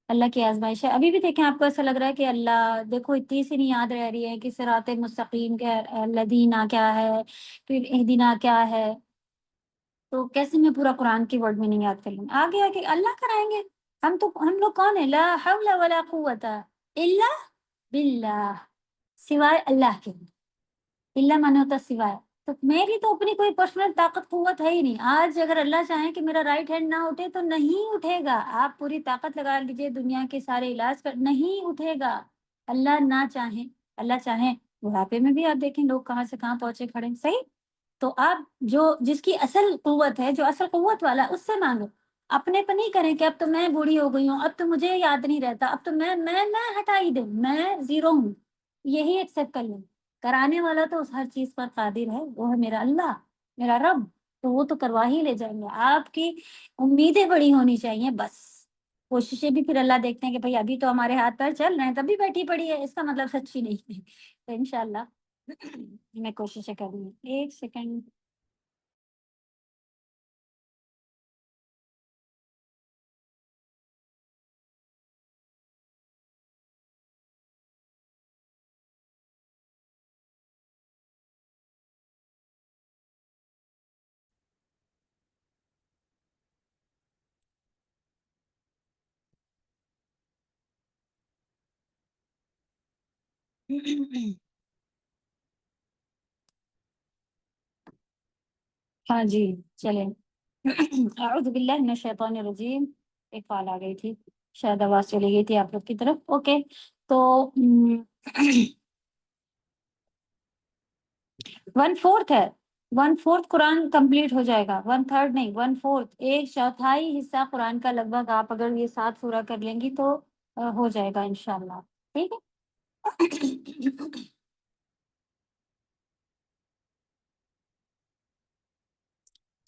A: اللہ کی آزمائش ہے. ابھی بھی دیکھیں آپ کو ایسا لگ رہا ہے کہ اللہ دیکھو اتنی سی نہیں یاد رہ رہی ہے کہ صراط مستقیم کیا، الذین کیا ہے، پھر اہدنا کیا ہے. تو کیسے میں پورا قرآن کی ورڈ میں نہیں یاد کر لوں؟ آگے آگے اللہ کرائیں گے. ہم لوگ کون ہیں؟ لا حول ولا قوت الا باللہ، سوائے اللہ کے. اللہ مانے ہوتا سوائے. تو میری تو اپنی کوئی پرسنل طاقت قوت ہے ہی نہیں. آج اگر اللہ چاہیں کہ میرا رائٹ ہینڈ نہ اٹھے تو نہیں اٹھے گا. آپ پوری طاقت لگا لیجیے، دنیا کے سارے علاج کر، نہیں اٹھے گا. اللہ نہ چاہیں. اللہ چاہیں بڑھاپے میں بھی آپ دیکھیں لوگ کہاں سے کہاں پہنچے کھڑے ہیں. صحیح. تو آپ جس کی اصل قوت ہے، جو اصل قوت والا، اس سے مانگو. اپنے پہ نہیں کریں کہ اب تو میں بوڑھی ہو گئی ہوں، اب تو مجھے یاد نہیں رہتا، اب تو میں ہٹا ہی دوں، میں زیرو ہوں. یہی ایکسپٹ کر لوں. کرانے والا تو اس ہر چیز پر قادر ہے، وہ ہے میرا اللہ، میرا رب. تو وہ تو کروا ہی لے جائیں گے. آپ کی امیدیں بڑی ہونی چاہیے بس. کوششیں بھی پھر اللہ دیکھتے ہیں کہ بھائی ابھی تو ہمارے ہاتھ پیر چل رہے ہیں، تب بھی بیٹھی پڑی ہے، اس کا مطلب سچی نہیں ہے. تو انشاءاللہ میں کوششیں کروں گی. ایک سیکنڈ. ہاں جی چلیں. اعوذ باللہ من الشیطان الرجیم. ایک کال آ گئی تھی، شاید آواز چلی گئی تھی آپ لوگ کی طرف. اوکے. تو 1/4 ہے. 1/4 قرآن کمپلیٹ ہو جائے گا. 1/3 نہیں، 1/4، 1/4 حصہ قرآن کا لگ بھگ. آپ اگر یہ 7 سورہ کر لیں گی تو ہو جائے گا انشاءاللہ. ٹھیک ہے.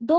A: 2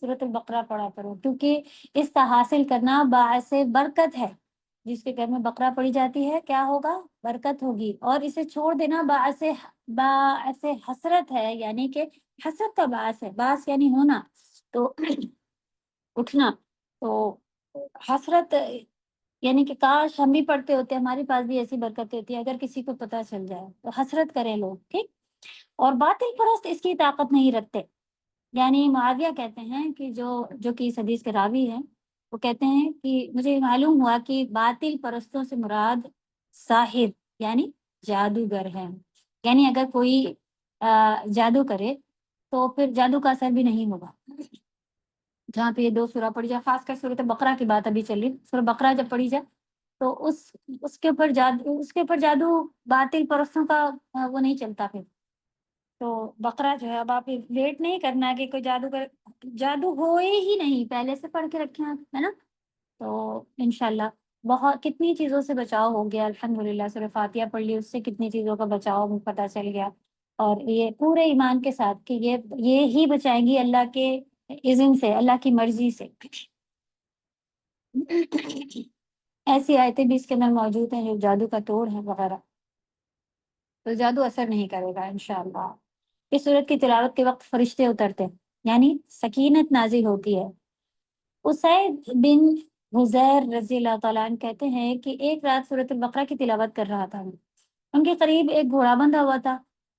A: سورۃ البقرہ پڑھا کرو، کیونکہ اس کا حاصل کرنا باعث برکت ہے. جس کے گھر میں بقرہ پڑھی جاتی ہے کیا ہوگا؟ برکت ہوگی. اور اسے چھوڑ دینا باعث حسرت ہے، یعنی کہ حسرت کا باعث ہے. باعث یعنی ہونا، تو اٹھنا. تو حسرت یعنی کہ کاش ہم بھی پڑھتے ہوتے، ہمارے پاس بھی ایسی برکت ہوتی ہے. اگر کسی کو پتہ چل جائے تو حسرت کریں لوگ، ٹھیک. اور باطل پرست اس کی طاقت نہیں رکھتے. یعنی معاویہ کہتے ہیں کہ جو کہ اس حدیث کے راوی ہیں، وہ کہتے ہیں کہ مجھے معلوم ہوا کہ باطل پرستوں سے مراد ساحر یعنی جادوگر ہے. یعنی اگر کوئی جادو کرے تو پھر جادو کا اثر بھی نہیں ہوگا. جہاں پہ یہ 2 سورہ پڑھی جائے، خاص کر سورۃ بقرہ کی بات ابھی چل رہی، سورہ بقرہ جب پڑھی جائے تو اس کے اوپر جادو باطل پرستوں کا وہ نہیں چلتا. پھر تو بقرہ جو ہے، اب آپ ویٹ نہیں کرنا کہ کوئی جادو ہوئے ہی نہیں، پہلے سے پڑھ کے رکھیں آپ، ہے نا. تو انشاءاللہ بہت کتنی چیزوں سے بچاؤ ہو گیا الحمدللہ. سورہ فاتحہ پڑھ لی، اس سے کتنی چیزوں کا بچاؤ پتہ چل گیا. اور یہ پورے ایمان کے ساتھ کہ یہ ہی بچائیں گی اللہ کے اذن سے، اللہ کی مرضی سے. ایسی آیتیں بھی اس کے اندر موجود ہیں جو جادو کا توڑ ہے وغیرہ، تو جادو اثر نہیں کرے گا انشاءاللہ. اس سورت کی تلاوت کے وقت فرشتے اترتے ہیں، یعنی سکینت نازل ہوتی ہے. اسید بن حذیر رضی اللہ تعالیٰ عنہ کہتے ہیں کہ ایک رات سورۃ البقرہ کی تلاوت کر رہا تھا. ان کے قریب ایک گھوڑا بندھا ہوا تھا.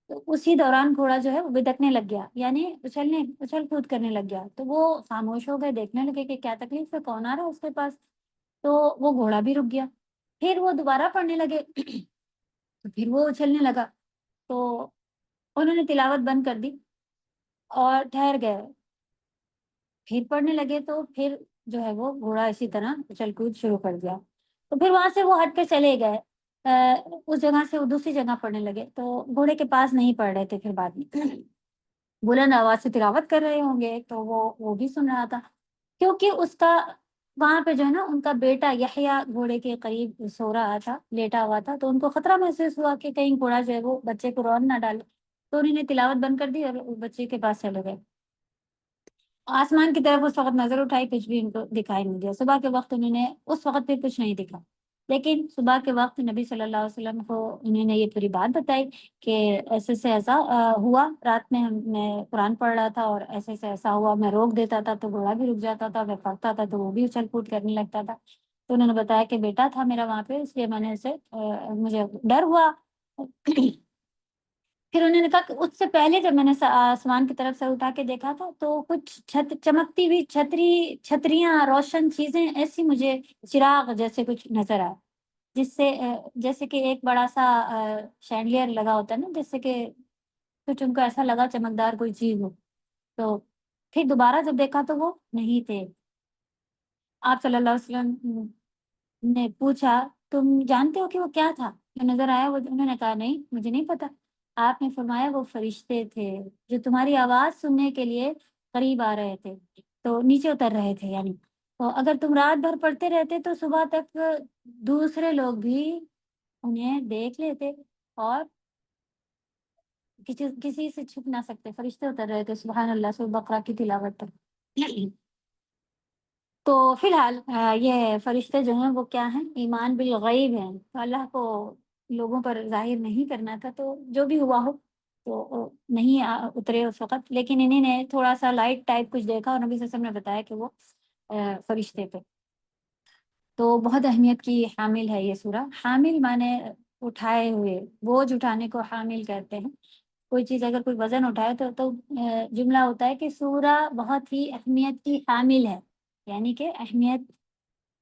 A: تو اسی دوران گھوڑا جو ہے وہ بدکنے لگ گیا، یعنی اچھل کود کرنے لگ گیا. تو وہ خاموش ہو گئے، دیکھنے لگے کہ کیا تکلیف ہے، کون آ رہا ہے اس کے پاس. تو وہ گھوڑا بھی رک گیا. پھر وہ دوبارہ پڑھنے لگے تو پھر وہ اچھلنے لگا. تو انہوں نے تلاوت بند کر دی اور ٹھہر گئے. پھر پڑھنے لگے تو پھر جو ہے وہ گھوڑا اسی طرح اچھل کود شروع کر دیا. تو پھر وہاں سے وہ ہٹ کے چلے گئے، اس جگہ سے وہ دوسری جگہ پڑھنے لگے. تو گھوڑے کے پاس نہیں پڑھ رہے تھے. پھر بعد میں بلند آواز سے تلاوت کر رہے ہوں گے تو وہ بھی سن رہا تھا، کیونکہ اس کا وہاں پہ جو ہے نا ان کا بیٹا یحییٰ گھوڑے کے قریب سو رہا تھا، لیٹا ہوا تھا. تو ان کو خطرہ محسوس ہوا کہ کہیں گھوڑا جو ہے وہ بچے کو رون نہ ڈالے. تو انہوں نے تلاوت بند کر دی اور بچے کے پاس چلے گئے. آسمان کی طرف اس وقت نظر اٹھائی، کچھ بھی ان کو دکھائی نہیں دیا. صبح کے وقت انہوں نے اس وقت پھر کچھ نہیں دکھا، لیکن صبح کے وقت نبی صلی اللہ علیہ وسلم کو انہوں نے یہ پوری بات بتائی کہ ایسے سے ایسا ہوا، رات میں میں قرآن پڑھ رہا تھا اور ایسے سے ایسا ہوا، میں روک دیتا تھا تو گھوڑا بھی رک جاتا تھا، میں پڑھتا تھا تو وہ بھی اچھل کود کرنے لگتا تھا. تو انہوں نے بتایا کہ بیٹا تھا میرا وہاں پہ، اس لیے میں نے اسے مجھے ڈر ہوا. پھر انہوں نے کہا کہ اس سے پہلے جب میں نے آسمان کی طرف سر اٹھا کے دیکھا تھا تو کچھ چمکتی ہوئی چھتریاں، روشن چیزیں ایسی مجھے چراغ جیسے کچھ نظر آیا، جس سے جیسے کہ ایک بڑا سا شینڈلیئر لگا ہوتا ہے نا، جیسے کہ کچھ ان کو ایسا لگا چمکدار کوئی چیز ہو. تو پھر دوبارہ جب دیکھا تو وہ نہیں تھے. آپ صلی اللہ علیہ وسلم نے پوچھا تم جانتے ہو کہ وہ کیا تھا جو نظر آیا؟ انہوں نے کہا نہیں، مجھے نہیں پتا. آپ نے فرمایا وہ فرشتے تھے جو تمہاری آواز سننے کے لیے قریب آ رہے تھے، تو نیچے اتر رہے تھے. یعنی تو اگر تم رات بھر پڑھتے رہتے تو صبح تک دوسرے لوگ بھی انہیں دیکھ لیتے اور کسی سے چھپ نہ سکتے. فرشتے اتر رہے تھے سبحان اللہ سورۃ بقرہ کی تلاوت پر. تو فی الحال یہ فرشتے جو ہیں وہ کیا ہیں؟ ایمان بالغیب ہیں. تو اللہ کو لوگوں پر ظاہر نہیں کرنا تھا، تو جو بھی ہوا ہو تو نہیں اترے اس وقت. لیکن انہیں نے تھوڑا سا لائٹ ٹائپ کچھ دیکھا اور نبی صلی اللہ علیہ وسلم نے بتایا کہ وہ فرشتے تھے. تو بہت اہمیت کی حامل ہے یہ سورہ. حامل مانے اٹھائے ہوئے، بوجھ اٹھانے کو حامل کہتے ہیں. کوئی چیز اگر کوئی وزن اٹھائے تو جملہ ہوتا ہے کہ سورہ بہت ہی اہمیت کی حامل ہے، یعنی کہ اہمیت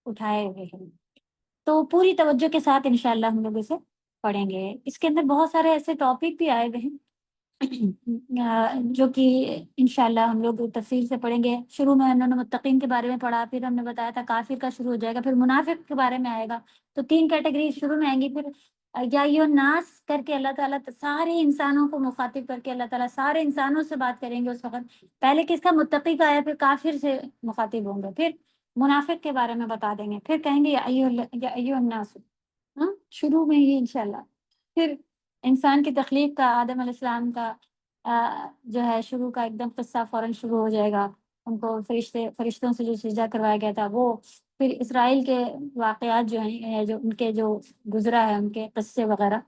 A: اٹھائے ہوئے ہیں. تو پوری توجہ کے ساتھ انشاءاللہ ہم لوگ اسے پڑھیں گے. اس کے اندر بہت سارے ایسے ٹاپک بھی آئے ہوئے ہیں جو کہ انشاءاللہ ہم لوگ تفصیل سے پڑھیں گے. شروع میں ہم نے متقین کے بارے میں پڑھا، پھر ہم نے بتایا تھا کافر کا شروع ہو جائے گا، پھر منافق کے بارے میں آئے گا. تو 3 کیٹیگری شروع میں آئیں گی. پھر یا ایھا الناس کر کے اللہ تعالیٰ سارے انسانوں کو مخاطب کر کے اللہ تعالیٰ سارے انسانوں سے بات کریں گے. اس وقت پہلے کس کا؟ متقی کا ہے، پھر کافر سے مخاطب ہوں گے، پھر منافق کے بارے میں بتا دیں گے، پھر کہیں گے یا ایھا الناس، شروع میں ہی انشاءاللہ. پھر انسان کی تخلیق کا، آدم علیہ السلام کا جو ہے شروع کا ایک دم قصہ فوراً شروع ہو جائے گا. ان کو فرشتوں سے جو سجدہ کروایا گیا تھا وہ، پھر اسرائیل کے واقعات جو ہیں، جو ان کے جو گزرا ہے ان کے قصے وغیرہ،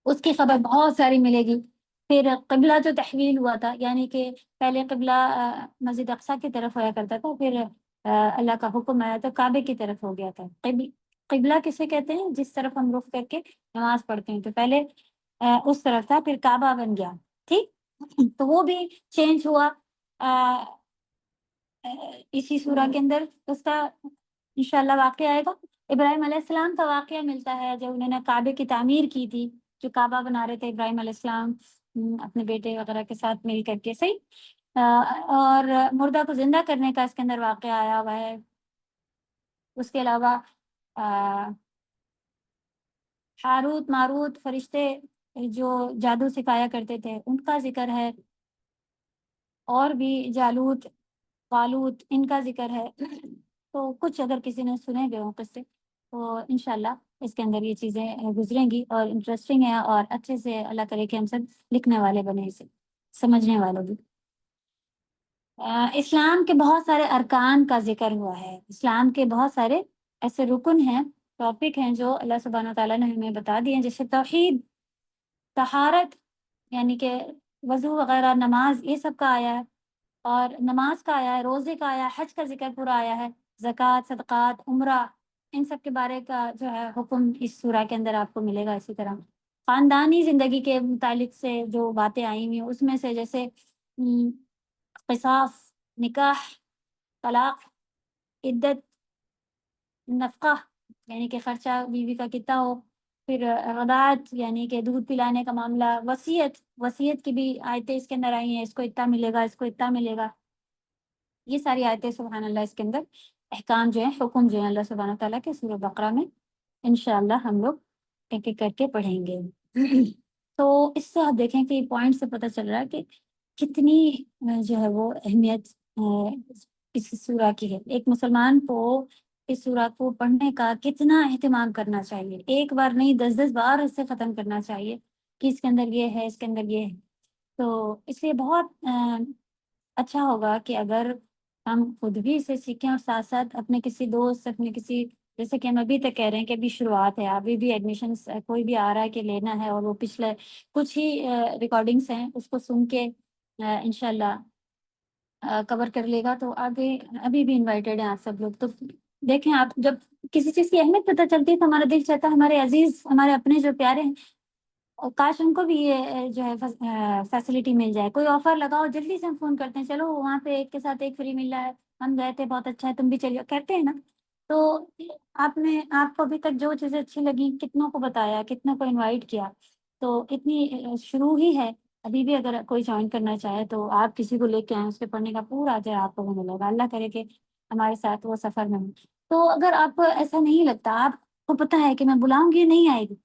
A: اس کی خبر بہت ساری ملے گی۔ پھر قبلہ جو تحویل ہوا تھا، یعنی کہ پہلے قبلہ مسجد اقصیٰ کی طرف ہوا کرتا تھا، پھر اللہ کا حکم آیا تو کعبے کی طرف ہو گیا تھا۔ قبلہ کسے کہتے ہیں؟ جس طرف ہم رخ کر کے نماز پڑھتے ہیں، تو پہلے اس طرف تھا، پھر کعبہ بن گیا، ٹھیک؟ تو وہ بھی چینج ہوا اسی سورہ کے اندر، اس کا انشاءاللہ واقعہ آئے گا۔ ابراہیم علیہ السلام کا واقعہ ملتا ہے جب انہوں نے کعبے کی تعمیر کی تھی، جو کعبہ بنا رہے تھے ابراہیم علیہ السلام اپنے بیٹے وغیرہ کے ساتھ مل کر کے، صحیح۔ اور مردہ کو زندہ کرنے کا اس کے اندر واقعہ آیا ہوا ہے۔ اس کے علاوہ ہاروت ماروت فرشتے جو جادو سکھایا کرتے تھے ان کا ذکر ہے، اور بھی جالوت والوت ان کا ذکر ہے۔ تو کچھ اگر کسی نے سنے ہوئے ہوں قصے تو انشاءاللہ اس کے اندر یہ چیزیں گزریں گی، اور انٹرسٹنگ ہے، اور اچھے سے اللہ کرے کہ ہم سب لکھنے والے بنے، اسے سمجھنے والے بھی۔ اسلام کے بہت سارے ارکان کا ذکر ہوا ہے، اسلام کے بہت سارے ایسے رکن ہیں، ٹاپک ہیں جو اللہ سبحانہ تعالیٰ نے ہمیں بتا دیے ہیں، جیسے توحید، طہارت، یعنی کہ وضو وغیرہ، نماز، یہ سب کا آیا ہے، اور نماز کا آیا ہے، روزے کا آیا ہے، حج کا ذکر پورا آیا ہے، زکوٰۃ، صدقات، عمرہ، ان سب کے بارے کا جو ہے حکم اس سورہ کے اندر آپ کو ملے گا۔ اسی طرح خاندانی زندگی کے متعلق سے جو باتیں آئی ہوئی ہیں اس میں سے جیسے قصاص، نکاح، طلاق، عدت، نفقہ یعنی کہ خرچہ بیوی کا کتنا ہو، پھر رضاعت یعنی کہ دودھ پلانے کا معاملہ، وصیت کی بھی آیتیں اس کے اندر آئی ہیں، اس کو اتنا ملے گا، اس کو اتنا ملے گا، یہ ساری آیتیں سبحان اللہ اس کے اندر احکام جو ہیں، حکم جو ہیں اللہ سبحانہ تعالیٰ کے سورہ بقرہ میں انشاءاللہ ہم لوگ ایک ایک کر کے پڑھیں گے۔ تو اس سے آپ دیکھیں کہ پوائنٹ سے پتہ چل رہا ہے کہ کتنی جو ہے وہ اہمیت اس سورہ کی ہے۔ ایک مسلمان کو اس سورہ کو پڑھنے کا کتنا اہتمام کرنا چاہیے، ایک بار نہیں 10 بار اس سے ختم کرنا چاہیے کہ اس کے اندر یہ ہے، اس کے اندر یہ ہے۔ تو اس لیے بہت اچھا ہوگا کہ اگر ہم خود بھی اسے سیکھیں، اور ساتھ ساتھ اپنے کسی دوست، اپنے کسی، جیسے کہ ہم ابھی تک کہہ رہے ہیں کہ ابھی شروعات ہے، ابھی بھی ایڈمیشنس کوئی بھی آ رہا ہے کہ لینا ہے، اور وہ پچھلے کچھ ہی ریکارڈنگس ہیں اس کو سن کے انشاءاللہ کور کر لے گا، تو آگے ابھی بھی انوائٹیڈ ہیں آپ سب لوگ۔ تو دیکھیں، آپ جب کسی چیز کی اہمیت پتہ چلتی ہے تو ہمارا دل چاہتا ہے ہمارے عزیز، ہمارے اپنے جو پیارے ہیں، اور کاش ان کو بھی یہ جو ہے فیسلٹی مل جائے۔ کوئی آفر لگاؤ، جلدی سے ہم فون کرتے ہیں، چلو وہاں پہ ایک کے ساتھ ایک فری مل رہا ہے، ہم گئے تھے، بہت اچھا ہے، تم بھی چلیے، کہتے ہیں نا۔ تو آپ کو ابھی تک جو چیزیں اچھی لگیں کتنوں کو بتایا، کتنوں کو انوائٹ کیا، تو اتنی شروع ہی ہے۔ ابھی بھی اگر کوئی جوائن کرنا چاہے تو آپ کسی کو لے کے آئیں، اس کے پڑھنے کا پورا اجر آپ کو ملے گا، اللہ کرے کہ ہمارے ساتھ وہ سفر میں ہوں۔ تو اگر آپ کو ایسا نہیں لگتا، آپ کو پتہ ہے کہ میں بلاؤں گی نہیں آئے گی،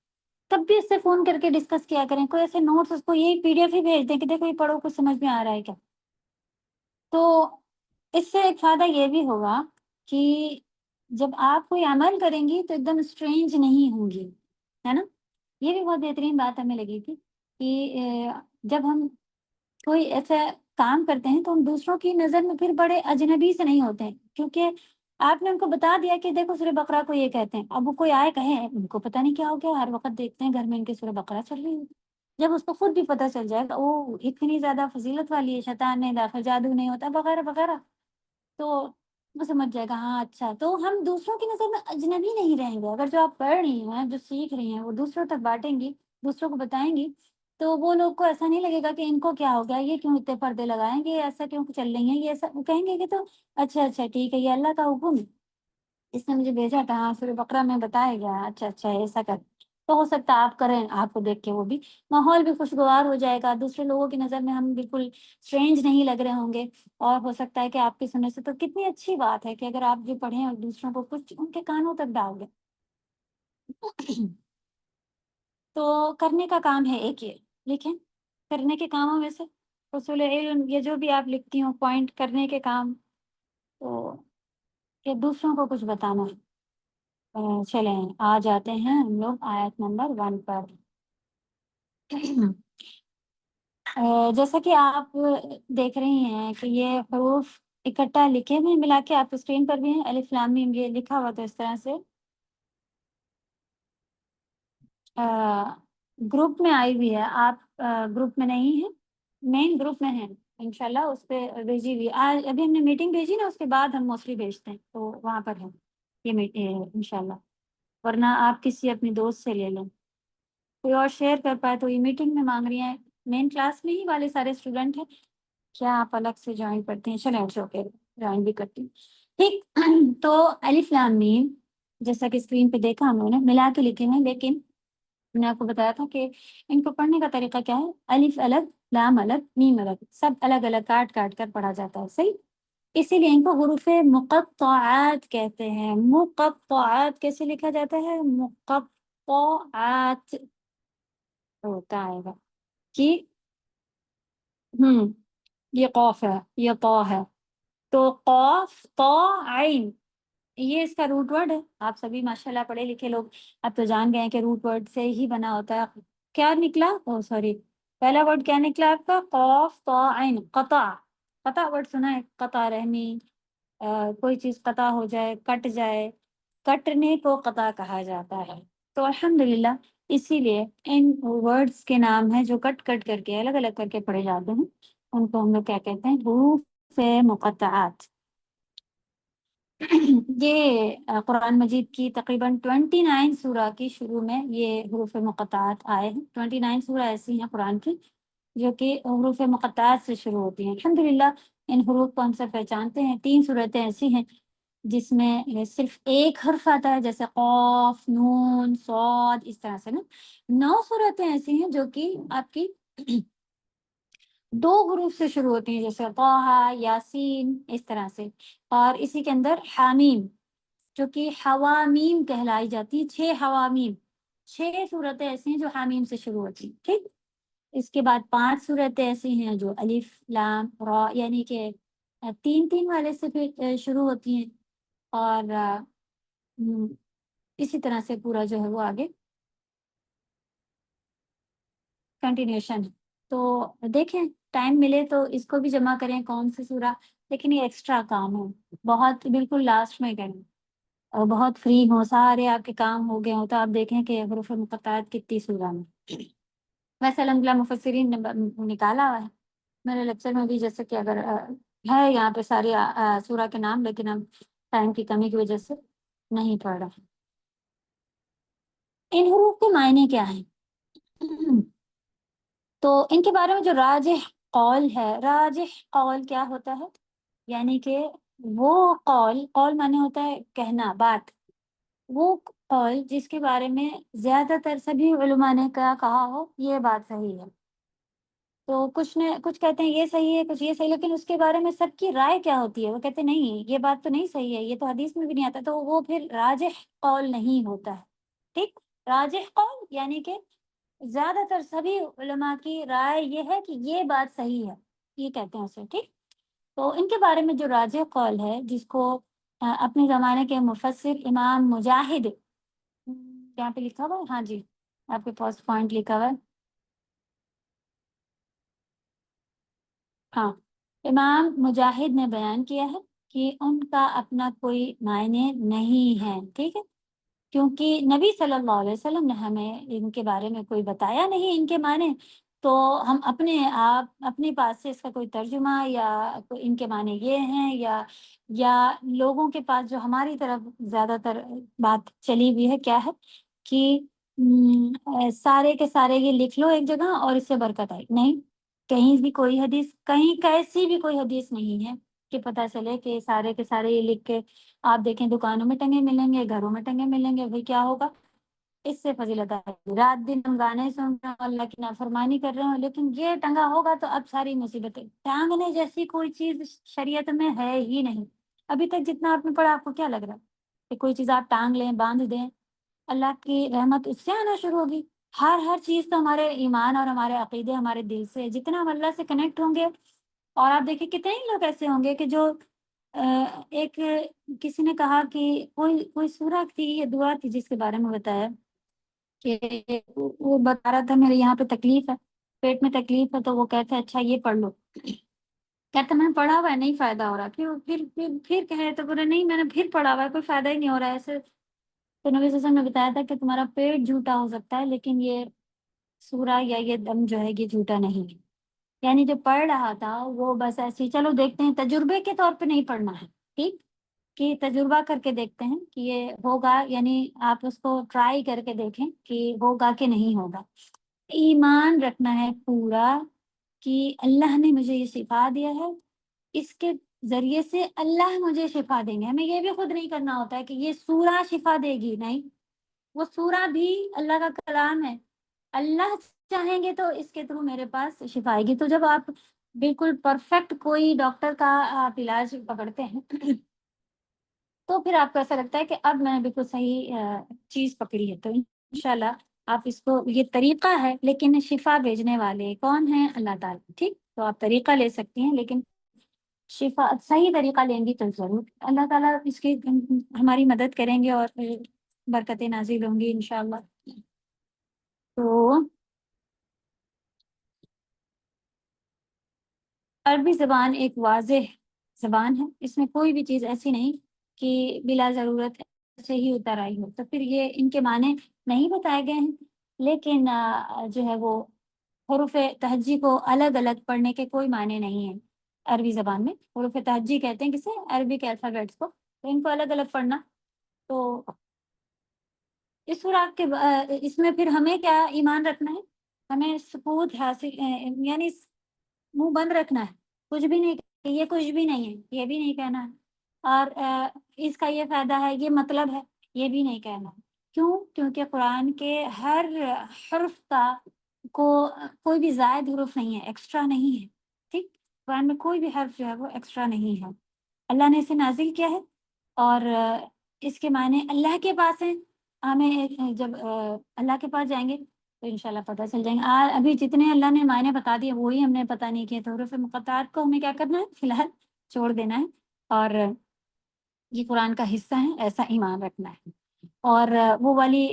A: تب بھی اس سے فون کر کے ڈسکس کیا کریں، کوئی ایسے نوٹس اس کو یہی PDF ہی بھیج دیں کہ دیکھو یہ پڑھو، کچھ سمجھ میں آ رہا ہے کیا۔ تو اس سے ایک فائدہ یہ بھی ہوگا کہ جب آپ کوئی عمل کریں گی تو ایک دم اسٹرینج نہیں ہوں گی، ہے نا۔ یہ بھی بہت بہترین بات ہمیں لگی تھی کہ جب ہم کوئی ایسا کام کرتے ہیں تو ہم دوسروں کی نظر میں پھر بڑے اجنبی سے نہیں ہوتے ہیں، کیونکہ آپ نے ان کو بتا دیا کہ دیکھو سورہ بقرہ کو یہ کہتے ہیں۔ اب وہ کوئی آئے کہیں، ان کو پتہ نہیں کیا ہو گیا، ہر وقت دیکھتے ہیں گھر میں ان کے سورہ بقرہ چل رہی ہے، جب اس کو خود بھی پتہ چل جائے گا وہ اتنی زیادہ فضیلت والی ہے، شیطان نہیں داخل، جادو نہیں ہوتا، وغیرہ وغیرہ، تو وہ سمجھ جائے گا ہاں اچھا۔ تو ہم دوسروں کی نظر میں اجنبی نہیں رہیں گے، اگر جو آپ پڑھ رہی ہیں، جو سیکھ رہی ہیں، وہ دوسروں تک بانٹیں گی، دوسروں کو بتائیں گی، تو وہ لوگ کو ایسا نہیں لگے گا کہ ان کو کیا ہو گیا، یہ کیوں اتنے پردے لگائیں گے، ایسا کیوں چل رہی ہیں یہ، ایسا وہ کہیں گے کہ تو اچھا ٹھیک ہے، یہ اللہ کا حکم ہے، اس نے مجھے بھیجا تھا، ہاں سورہ بقرہ میں بتایا گیا، اچھا ایسا کر۔ تو ہو سکتا ہے آپ کریں، آپ کو دیکھ کے وہ بھی ماحول بھی خوشگوار ہو جائے گا، دوسرے لوگوں کی نظر میں ہم بالکل اسٹرینج نہیں لگ رہے ہوں گے، اور ہو سکتا ہے کہ آپ کی سننے سے، تو کتنی اچھی بات ہے کہ اگر آپ جو پڑھیں اور دوسروں کو کچھ ان کے کانوں تک ڈال دیں۔ تو کرنے کا کام ہے ایک، یہ لکھیں، کرنے کے کاموں میں سے اصول علم، یہ جو بھی آپ لکھتی ہوں پوائنٹ کرنے کے کام، تو کہ دوسروں کو کچھ بتانا ہے۔ چلیں آ جاتے ہیں ہم لوگ آیت نمبر 1 پر۔ جیسا کہ آپ دیکھ رہی ہیں کہ یہ حروف اکٹھا لکھے ہوئے ملا کے، آپ اسکرین پر بھی ہیں، الف لام میم یہ لکھا ہوا تو اس طرح سے گروپ میں آئی ہوئی ہے. آپ گروپ میں نہیں ہیں، مین گروپ میں ہیں انشاءاللہ، اس پہ بھیجی ہوئی. آج ابھی ہم نے میٹنگ بھیجی نا، اس کے بعد ہم موسٹلی بھیجتے ہیں، تو وہاں پر ہے یہ انشاءاللہ. ورنہ آپ کسی اپنی دوست سے لے لیں، کوئی اور شیئر کر پائے. تو یہ میٹنگ میں مانگ رہی ہیں، مین کلاس میں ہی والے سارے اسٹوڈنٹ ہیں، کیا آپ الگ سے جوائن کرتے ہیں؟ چلیں اٹس اوکے، جوائن بھی کرتی ہوں. ٹھیک. تو الف لام میم جیسا کہ اسکرین پہ دیکھا ہم لوگوں نے ملا کے لکھے ہیں، لیکن میں نے آپ کو بتایا تھا کہ ان کو پڑھنے کا طریقہ کیا ہے، الف الگ، لام الگ، میم الگ، سب الگ الگ کاٹ کاٹ کر پڑھا جاتا ہے. صحیح. اسی لیے ان کو حروف مقطعات کہتے ہیں. مقطعات کیسے لکھا جاتا ہے؟ مقطعات ہوتا ہے کہ یہ قاف ہے، یہ طا ہے، تو قاف طا عین، یہ اس کا روٹ ورڈ ہے. آپ سبھی ماشاءاللہ پڑھے لکھے لوگ اب تو جان گئے ہیں کہ روٹ ورڈ سے ہی بنا ہوتا ہے. کیا نکلا؟ سوری، پہلا ورڈ کیا نکلا آپ کا؟ قاف طا عین، قطع. قطع ورڈ سنا ہے؟ قطع رحمی، کوئی چیز قطع ہو جائے، کٹ جائے، کٹنے کو قطع کہا جاتا ہے. تو الحمدللہ اسی لیے ان ورڈز کے نام ہیں جو کٹ کٹ کر کے الگ الگ کر کے پڑھے جاتے ہیں، ان کو ہم لوگ کیا کہتے ہیں؟ حروف مقطعات. یہ قرآن مجید کی تقریباً 29 سورہ کی شروع میں یہ حروف مقطعات آئے ہیں. 29 سورہ ایسی ہیں قرآن کی جو کہ حروف مقطعات سے شروع ہوتی ہیں. الحمدللہ ان حروف کو ہم سب پہچانتے ہیں. 3 صورتیں ایسی ہیں جس میں صرف ایک حرف آتا ہے، جیسے قاف، نون، صاد، اس طرح سے نا. 9 صورتیں ایسی ہیں جو کہ آپ کی 2 حروف سے شروع ہوتی ہیں، جیسے طہ، یاسین، اس طرح سے. اور اسی کے اندر حامیم جو کہ حوامیم کہلائی جاتی ہیں. 6 حوامیم، 6 صورتیں ایسی ہیں جو حامیم سے شروع ہوتی ہیں. ٹھیک. اس کے بعد 5 صورتیں ایسی ہیں جو الف لام را، یعنی کہ 3 والے سے پھر شروع ہوتی ہیں. اور اسی طرح سے پورا جو ہے وہ آگے کنٹینیوشن ہے. تو دیکھیں ٹائم ملے تو اس کو بھی جمع کریں کون سی سورہ، لیکن یہ ایکسٹرا کام ہے، بہت بالکل لاسٹ میں کریں اور بہت فری ہوں، سارے آپ کے کام ہو گئے ہوں تو آپ دیکھیں کہ حروف مقطعات کتنی سورہ میں. ویسے الحمدللہ مفسرین نے نکالا ہوا ہے میرے لیکچر میں بھی، جیسے کہ اگر ہے یہاں پہ ساری سورہ کے نام، لیکن ہم ٹائم کی کمی کی وجہ سے نہیں پڑھ رہے. ان حروف کے معنی کیا ہیں؟ تو ان کے بارے میں جو راجح قول ہے، راجح قول کیا ہوتا ہے؟ یعنی کہ وہ قول معنی ہوتا ہے کہنا، بات. وہ قول جس کے بارے میں زیادہ تر سبھی علماء نے کیا کہا ہو یہ بات صحیح ہے. تو کچھ کہتے ہیں یہ صحیح ہے، کچھ یہ صحیح، لیکن اس کے بارے میں سب کی رائے کیا ہوتی ہے؟ وہ کہتے ہیں نہیں یہ بات تو نہیں صحیح ہے، یہ تو حدیث میں بھی نہیں آتا، تو وہ پھر راجح قول نہیں ہوتا ہے. ٹھیک. راجح قول یعنی کہ زیادہ تر سبھی علماء کی رائے یہ ہے کہ یہ بات صحیح ہے، یہ کہتے ہیں اسے. ٹھیک. تو ان کے بارے میں جو راجح قول ہے، جس کو اپنے زمانے کے مفسر امام مجاہد، یہاں پہ لکھا ہوا ہے، ہاں جی آپ کے پاس پوائنٹ لکھا ہوا ہے، ہاں، امام مجاہد نے بیان کیا ہے کہ ان کا اپنا کوئی معنی نہیں ہے. ٹھیک ہے. کیونکہ نبی صلی اللہ علیہ وسلم نے ہمیں ان کے بارے میں کوئی بتایا نہیں ان کے معنی، تو ہم اپنے آپ اپنے پاس سے اس کا کوئی ترجمہ یا ان کے معنی یہ ہیں یا لوگوں کے پاس جو ہماری طرف زیادہ تر بات چلی ہوئی ہے کیا ہے کہ سارے کے سارے یہ لکھ لو ایک جگہ اور اس سے برکت آئی. نہیں، کہیں بھی کوئی حدیث، کہیں کیسی بھی کوئی حدیث نہیں ہے کہ پتہ چلے کہ سارے کے سارے یہ لکھ کے آپ دیکھیں دکانوں میں ٹنگے ملیں گے، گھروں میں ٹنگے ملیں گے. بھائی کیا ہوگا اس سے؟ فضیلت ہے، رات دن ہم گانے سن رہے ہیں، اللہ کی نافرمانی کر رہے ہیں، لیکن یہ ٹنگا ہوگا تو اب ساری مصیبتیں. ٹانگنے جیسی کوئی چیز شریعت میں ہے ہی نہیں. ابھی تک جتنا آپ نے پڑھا، آپ کو کیا لگ رہا ہے کہ کوئی چیز آپ ٹانگ لیں، باندھ دیں، اللہ کی رحمت اس سے آنا شروع ہوگی؟ ہر چیز تو ہمارے ایمان اور ہمارے عقیدے، ہمارے دل سے، جتنا ہم اللہ سے کنیکٹ ہوں گے. اور آپ دیکھیں کتنے ہی لوگ ایسے ہوں گے کہ جو ایک کسی نے کہا کہ کوئی سورہ تھی، یہ دعا تھی جس کے بارے میں بتایا کہ وہ بتا رہا تھا میرے یہاں پہ تکلیف ہے، پیٹ میں تکلیف ہے، تو وہ کہتے ہیں اچھا یہ پڑھ لو. کہتا میں نے پڑھا ہوا ہے نہیں فائدہ ہو رہا، پھر کہے تو بولے نہیں میں نے پھر پڑھا ہوا ہے کوئی فائدہ ہی نہیں ہو رہا ہے ایسے. تو نبی صلی اللہ علیہ وسلم نے بتایا تھا کہ تمہارا پیٹ جھوٹا ہو سکتا ہے لیکن یہ سورہ یا یہ دم جو ہے یہ جھوٹا نہیں ہے. یعنی جو پڑھ رہا تھا وہ بس ایسے ہی چلو دیکھتے ہیں، تجربے کے طور پہ نہیں پڑھنا ہے، ٹھیک، کہ تجربہ کر کے دیکھتے ہیں کہ یہ ہوگا، یعنی آپ اس کو ٹرائی کر کے دیکھیں کہ ہوگا کہ نہیں ہوگا. ایمان رکھنا ہے پورا کہ اللہ نے مجھے یہ شفا دیا ہے، اس کے ذریعے سے اللہ مجھے شفا دیں گے. ہمیں یہ بھی خود نہیں کرنا ہوتا ہے کہ یہ سورہ شفا دے گی، نہیں، وہ سورہ بھی اللہ کا کلام ہے، اللہ چاہیں گے تو اس کے تھرو میرے پاس شفا آئے گی. تو جب آپ بالکل پرفیکٹ کوئی ڈاکٹر کا آپ علاج پکڑتے ہیں تو پھر آپ کو ایسا لگتا ہے کہ اب میں نے بالکل صحیح چیز پکڑی ہے. تو انشاءاللہ آپ اس کو، یہ طریقہ ہے لیکن شفا بھیجنے والے کون ہیں؟ اللہ تعالیٰ. ٹھیک، تو آپ طریقہ لے سکتی ہیں لیکن شفا صحیح طریقہ لیں گی تو ضرور اللہ تعالیٰ اس کی ہماری مدد کریں گے اور برکتیں نازل ہوں گی انشاءاللہ. تو عربی زبان ایک واضح زبان ہے، اس میں کوئی بھی چیز ایسی نہیں کہ بلا ضرورت سے ہی اتر آئی ہو. تو پھر یہ ان کے معنی نہیں بتائے گئے ہیں، لیکن جو ہے وہ حروف تہجی کو الگ الگ پڑھنے کے کوئی معنی نہیں ہیں. عربی زبان میں حروف تہجی کہتے ہیں کسے؟ عربی کے الفابیٹس کو، تو ان کو الگ الگ پڑھنا. تو اس سوراخ کے اس میں پھر ہمیں کیا ایمان رکھنا ہے؟ ہمیں سکوت حاصل، یعنی منہ بند رکھنا ہے، کچھ بھی نہیں، یہ کچھ بھی نہیں ہے یہ بھی نہیں کہنا ہے، اور اس کا یہ فائدہ ہے یہ مطلب ہے یہ بھی نہیں کہنا ہے. کیوں؟ کیونکہ قرآن کے ہر حرف کا کوئی بھی زائد حرف نہیں ہے، ایکسٹرا نہیں ہے. ٹھیک، قرآن میں کوئی بھی حرف جو ہے وہ ایکسٹرا نہیں ہے، اللہ نے اسے نازل کیا ہے اور اس کے معنی اللہ کے پاس ہیں. ہمیں جب اللہ کے پاس جائیں گے تو انشاءاللہ پتہ چل جائیں گے. ابھی جتنے اللہ نے معنی بتا دیے وہی ہم نے پتہ نہیں کیے، تو حروف مقطعات کو ہمیں کیا کرنا ہے؟ فی الحال چھوڑ دینا ہے اور یہ قرآن کا حصہ ہے، ایسا ایمان رکھنا ہے. اور وہ والی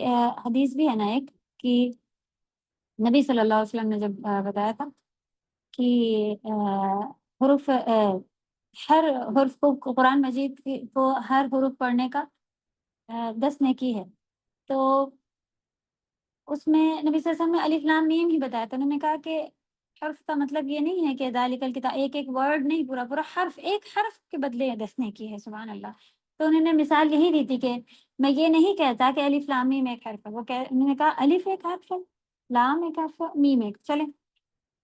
A: حدیث بھی ہے نا ایک، کہ نبی صلی اللہ علیہ وسلم نے جب بتایا تھا کہ حروف ہر حرف کو، قرآن مجید کو ہر حرف پڑھنے کا 10 نیکی ہے. تو اس میں نبی صلی اللہ علیہ وسلم نے الف لام میم ہی بتایا تھا. انہوں نے کہا کہ حرف کا مطلب یہ نہیں ہے کہ ذالک الکتاب، ایک ایک ورڈ نہیں، پورا پورا حرف، ایک حرف کے بدلے 10 نیکی ہے. سبحان اللہ. تو انہوں نے مثال یہی دی تھی کہ میں یہ نہیں کہتا کہ الف لام میم ایک حرف ہے، انہوں نے کہا الف ایک حرف ہے، لام ایک حرف ہے، میم ایک، چلیں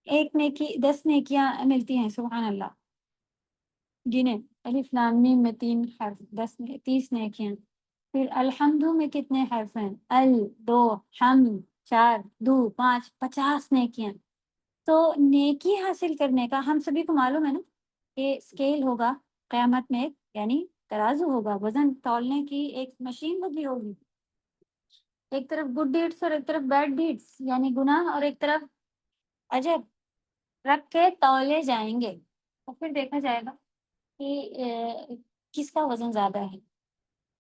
A: ایک نیکی 10 نیکیاں ملتی ہیں. سبحان اللہ. گنے الف لام میم میں 3 حرف، 30 نیکیاں. پھر الحمد میں کتنے حرف ہیں؟ 2 حم 4 2 5 50 نیکیاں. تو نیکی حاصل کرنے کا ہم سبھی کو معلوم ہے نا کہ اسکیل ہوگا قیامت میں، یعنی ترازو ہوگا، وزن تولنے کی ایک مشین لگی ہوگی، ایک طرف گڈ ڈیڈس اور ایک طرف بیڈ ڈیڈس یعنی گناہ، اور ایک طرف اجر رکھ کے تولے جائیں گے. اور پھر دیکھا جائے گا کہ کس کا وزن زیادہ ہے.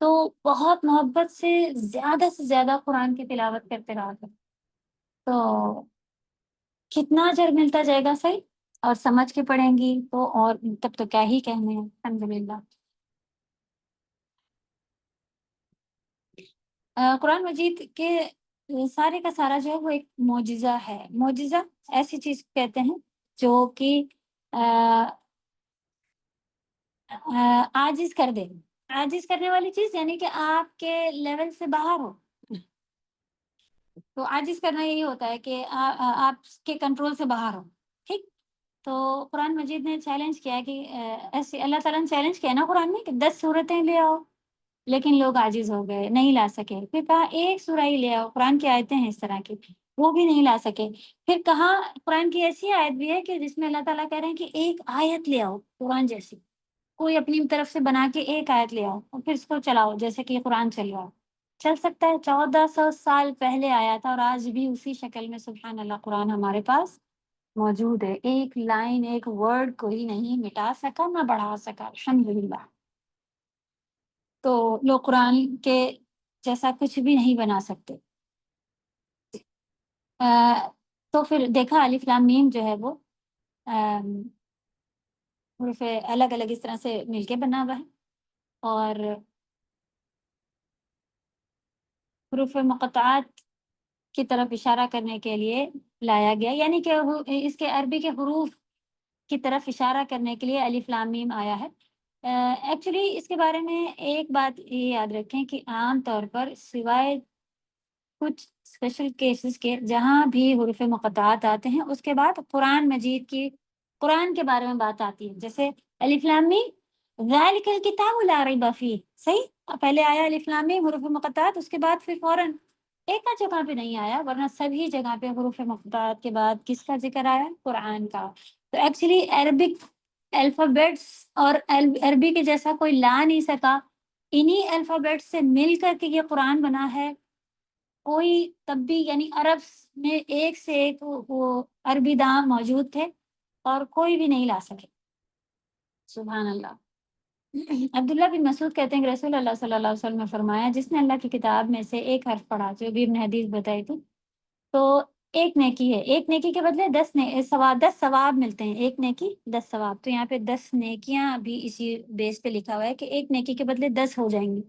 A: تو بہت محبت سے زیادہ قرآن کی تلاوت کرتے رہا کرو، تو کتنا اجر ملتا جائے گا. صحیح، اور سمجھ کے پڑھیں گی تو اور تب تو کیا ہی کہنے ہیں. الحمدللہ. قرآن مجید کے سارے کا سارا جو ہے وہ ایک معجزہ ہے. معجزہ ایسی چیز کہتے ہیں جو کہ عاجز کر دے. عاجز کرنے والی چیز یعنی کہ آپ کے لیول سے باہر ہو. تو عاجز کرنا یہی ہوتا ہے کہ آپ کے کنٹرول سے باہر ہو. ٹھیک، تو قرآن مجید نے چیلنج کیا کہ ایسے اللہ تعالیٰ نے چیلنج کیا نا قرآن میں کہ 10 صورتیں لے آؤ، لیکن لوگ عاجز ہو گئے، نہیں لا سکے. پھر کہا ایک سورہ ہی لے آؤ، قرآن کی آیتیں ہیں اس طرح کی، وہ بھی نہیں لا سکے. پھر کہا قرآن کی ایسی آیت بھی ہے کہ جس میں اللہ تعالیٰ کہہ رہے ہیں کہ ایک آیت لے آؤ قرآن جیسی، کوئی اپنی طرف سے بنا کے ایک آیت لے آؤ اور پھر اس کو چلاؤ جیسے کہ قرآن چل رہا. چل سکتا ہے؟ 1400 سال پہلے آیا تھا اور آج بھی اسی شکل میں سبحان اللہ قرآن ہمارے پاس موجود ہے. ایک لائن، ایک ورڈ کوئی نہیں مٹا سکا نہ بڑھا سکا. الحمدللہ. تو لوگ قرآن کے جیسا کچھ بھی نہیں بنا سکتے. تو پھر دیکھا الف لام میم جو ہے وہ حروف الگ الگ اس طرح سے مل کے بنا ہوا ہے، اور حروف مقطعات کی طرف اشارہ کرنے کے لیے لایا گیا، یعنی کہ اس کے عربی کے حروف کی طرف اشارہ کرنے کے لیے الف لام میم آیا ہے۔ ایکچولی اس کے بارے میں ایک بات یہ یاد رکھیں کہ عام طور پر سوائے کچھ اسپیشل کیسز کے جہاں بھی حروف مقطعات آتے ہیں اس کے بعد قرآن مجید کی قرآن کے بارے میں بات آتی ہے، جیسے الف لام میم ذالک الکتاب لا ریب فیہ، صحیح، پہلے آیا الف لام میم حروف مقطعات، اس کے بعد پھر فوراً ایک آدھ جگہ پہ نہیں آیا، ورنہ سبھی جگہ پہ حروف مقطعات کے بعد کس کا ذکر آیا؟ قرآن کا۔ تو ایکچولی عربک الفابیٹس اور عربی کے جیسا کوئی لا نہیں سکا، انہی الفابیٹس سے مل کر کے یہ قرآن بنا ہے۔ کوئی تب بھی یعنی عرب میں ایک سے ایک وہ عربی داں موجود تھے اور کوئی بھی نہیں لا سکے۔ سبحان اللہ۔ عبداللہ بن مسعود کہتے ہیں کہ رسول اللہ صلی اللہ علیہ وسلم نے فرمایا، جس نے اللہ کی کتاب میں سے ایک حرف پڑھا، جو بھی ابن حدیث بتائی تھی، تو ایک نیکی ہے، ایک نیکی کے بدلے 10 ثواب ملتے ہیں، ایک نیکی 10 ثواب۔ تو یہاں پہ 10 نیکیاں بھی اسی بیس پہ لکھا ہوا ہے کہ ایک نیکی کے بدلے 10 ہو جائیں گی۔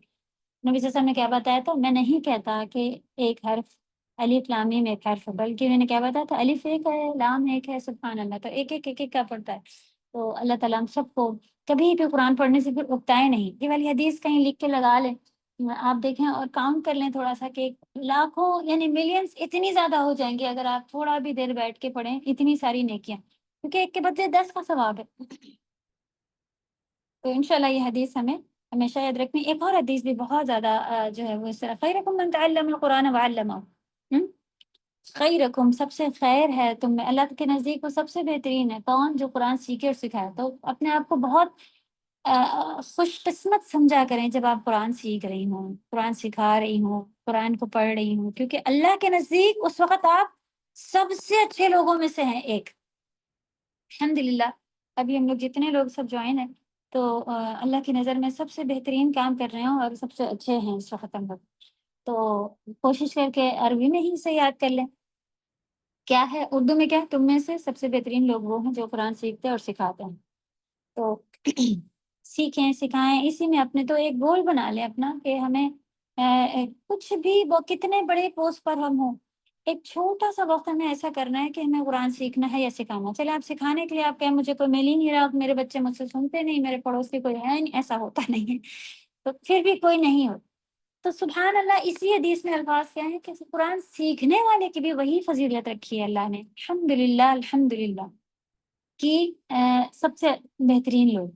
A: نبی صلی اللہ علیہ وسلم نے کیا بتایا تھا؟ میں نہیں کہتا کہ ایک حرف الف لام میم ایک حرف ہے، بلکہ میں نے کیا بتایا تھا؟ الف ایک ہے، لام ایک ہے، سبحان اللہ۔ تو ایک ایک ایک ایک کا پڑھتا ہے۔ تو اللہ تعالیٰ ہم سب کو کبھی بھی قرآن پڑھنے سے پھر اکتائے نہیں۔ یہ والی حدیث کہیں لکھ کے لگا لیں، آپ دیکھیں اور کاؤنٹ کر لیں تھوڑا سا کہ لاکھوں یعنی ملینز اتنی زیادہ ہو جائیں گے اگر آپ تھوڑا بھی دیر بیٹھ کے پڑھیں اتنی ساری نیکیاں، کیونکہ ایک کے بدلے 10 کا ثواب ہے۔ تو انشاءاللہ یہ حدیث ہمیں ہمیشہ یاد رکھنی۔ ایک اور حدیث بھی بہت زیادہ جو ہے وہ اس طرح، خیرکم من تعلم القرآن وعلمہ، خیرکم سب سے خیر ہے تم میں، اللہ کے نزدیک وہ سب سے بہترین ہے کون؟ جو قرآن سیکھے اور سکھائے۔ تو اپنے آپ کو بہت خوش قسمت سمجھا کریں جب آپ قرآن سیکھ رہی ہوں، قرآن سکھا رہی ہوں، قرآن کو پڑھ رہی ہوں، کیونکہ اللہ کے نزدیک اس وقت آپ سب سے اچھے لوگوں میں سے ہیں ایک۔ الحمدللہ ابھی ہم لوگ جتنے لوگ سب جوائن ہیں تو اللہ کی نظر میں سب سے بہترین کام کر رہے ہیں اور سب سے اچھے ہیں اس وقت ہم لوگ۔ تو کوشش کر کے عربی میں ہی سے یاد کر لیں، کیا ہے اردو میں، کیا ہے؟ تم میں سے سب سے بہترین لوگ وہ ہیں جو قرآن سیکھتے ہیں اور سکھاتے ہیں۔ تو سیکھیں سکھائیں، اسی میں اپنے تو ایک گول بنا لیں اپنا کہ ہمیں کچھ بھی وہ کتنے بڑے پوسٹ پر ہم ہوں، ایک چھوٹا سا وقت ہمیں ایسا کرنا ہے کہ ہمیں قرآن سیکھنا ہے یا سکھانا۔ چلے آپ سکھانے کے لیے آپ کہیں مجھے کوئی مل ہی نہیں رہا، میرے بچے مجھ سے سنتے نہیں، میرے پڑوس کے کوئی ہے نہیں، ایسا ہوتا نہیں ہے، تو پھر بھی کوئی نہیں ہوتا تو سبحان اللہ اسی حدیث میں الفاظ کیا ہے کہ قرآن سیکھنے والے کی بھی وہی فضیلت رکھی ہے اللہ نے، الحمدللہ الحمدللہ، کہ سب سے بہترین لوگ۔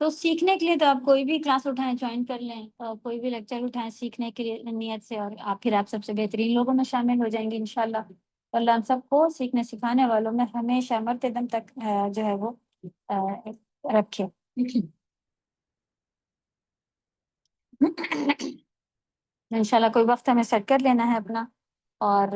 A: تو سیکھنے کے لیے تو آپ کوئی بھی کلاس اٹھائیں، جوائن کر لیں، اور کوئی بھی لیکچر اٹھائیں سیکھنے کے لیے نیت سے، اور آپ سب سے بہترین لوگوں میں شامل ہو جائیں گے انشاءاللہ۔ اللہ ہم سب کو سیکھنے سکھانے والوں میں ہمیشہ مرتے دم تک جو ہے وہ رکھے۔ انشاءاللہ کوئی وقت ہمیں سیٹ کر لینا ہے اپنا، اور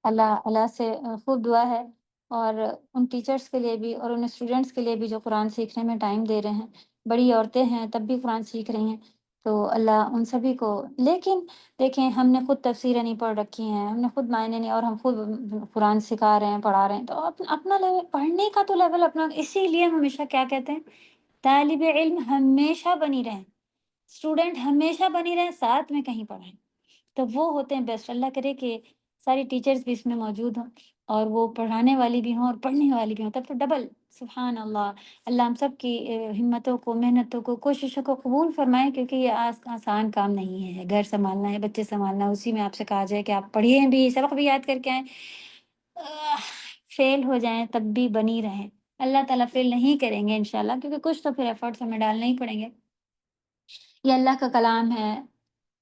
A: اللہ سے خوب دعا ہے، اور ان ٹیچرز کے لیے بھی اور ان اسٹوڈنٹس کے لیے بھی جو قرآن سیکھنے میں ٹائم دے رہے ہیں، بڑی عورتیں ہیں تب بھی قرآن سیکھ رہی ہیں، تو اللہ ان سبھی کو، لیکن دیکھیں ہم نے خود تفسیریں نہیں پڑھ رکھی ہیں، ہم نے خود معنی نہیں، اور ہم خود قرآن سکھا رہے ہیں پڑھا رہے ہیں، تو اپنا لیول پڑھنے کا تو لیول اپنا، اسی لیے ہم ہمیشہ کیا کہتے ہیں، طالب علم ہمیشہ بنی رہیں، اسٹوڈنٹ ہمیشہ بنی رہیں، ساتھ میں کہیں پڑھیں، تو وہ ہوتے ہیں بیسٹ۔ اللہ کرے کہ ساری ٹیچرز بھی اس میں موجود ہوں اور وہ پڑھانے والی بھی ہوں اور پڑھنے والی بھی ہوں، تب تو ڈبل سبحان اللہ۔ اللہ ہم سب کی ہمتوں کو، محنتوں کو، کوششوں کو قبول فرمائے، کیونکہ یہ آسان کام نہیں ہے، گھر سنبھالنا ہے، بچے سنبھالنا ہے، اسی میں آپ سے کہا جائے کہ آپ پڑھیے بھی، سبق بھی یاد کر کے آئیں، فیل ہو جائیں تب بھی بنی رہیں، اللہ تعالیٰ فیل نہیں کریں گے انشاءاللہ، کیونکہ کچھ تو پھر ایفرٹس ہمیں ڈالنے ہی پڑیں گے۔ یہ اللہ کا کلام ہے،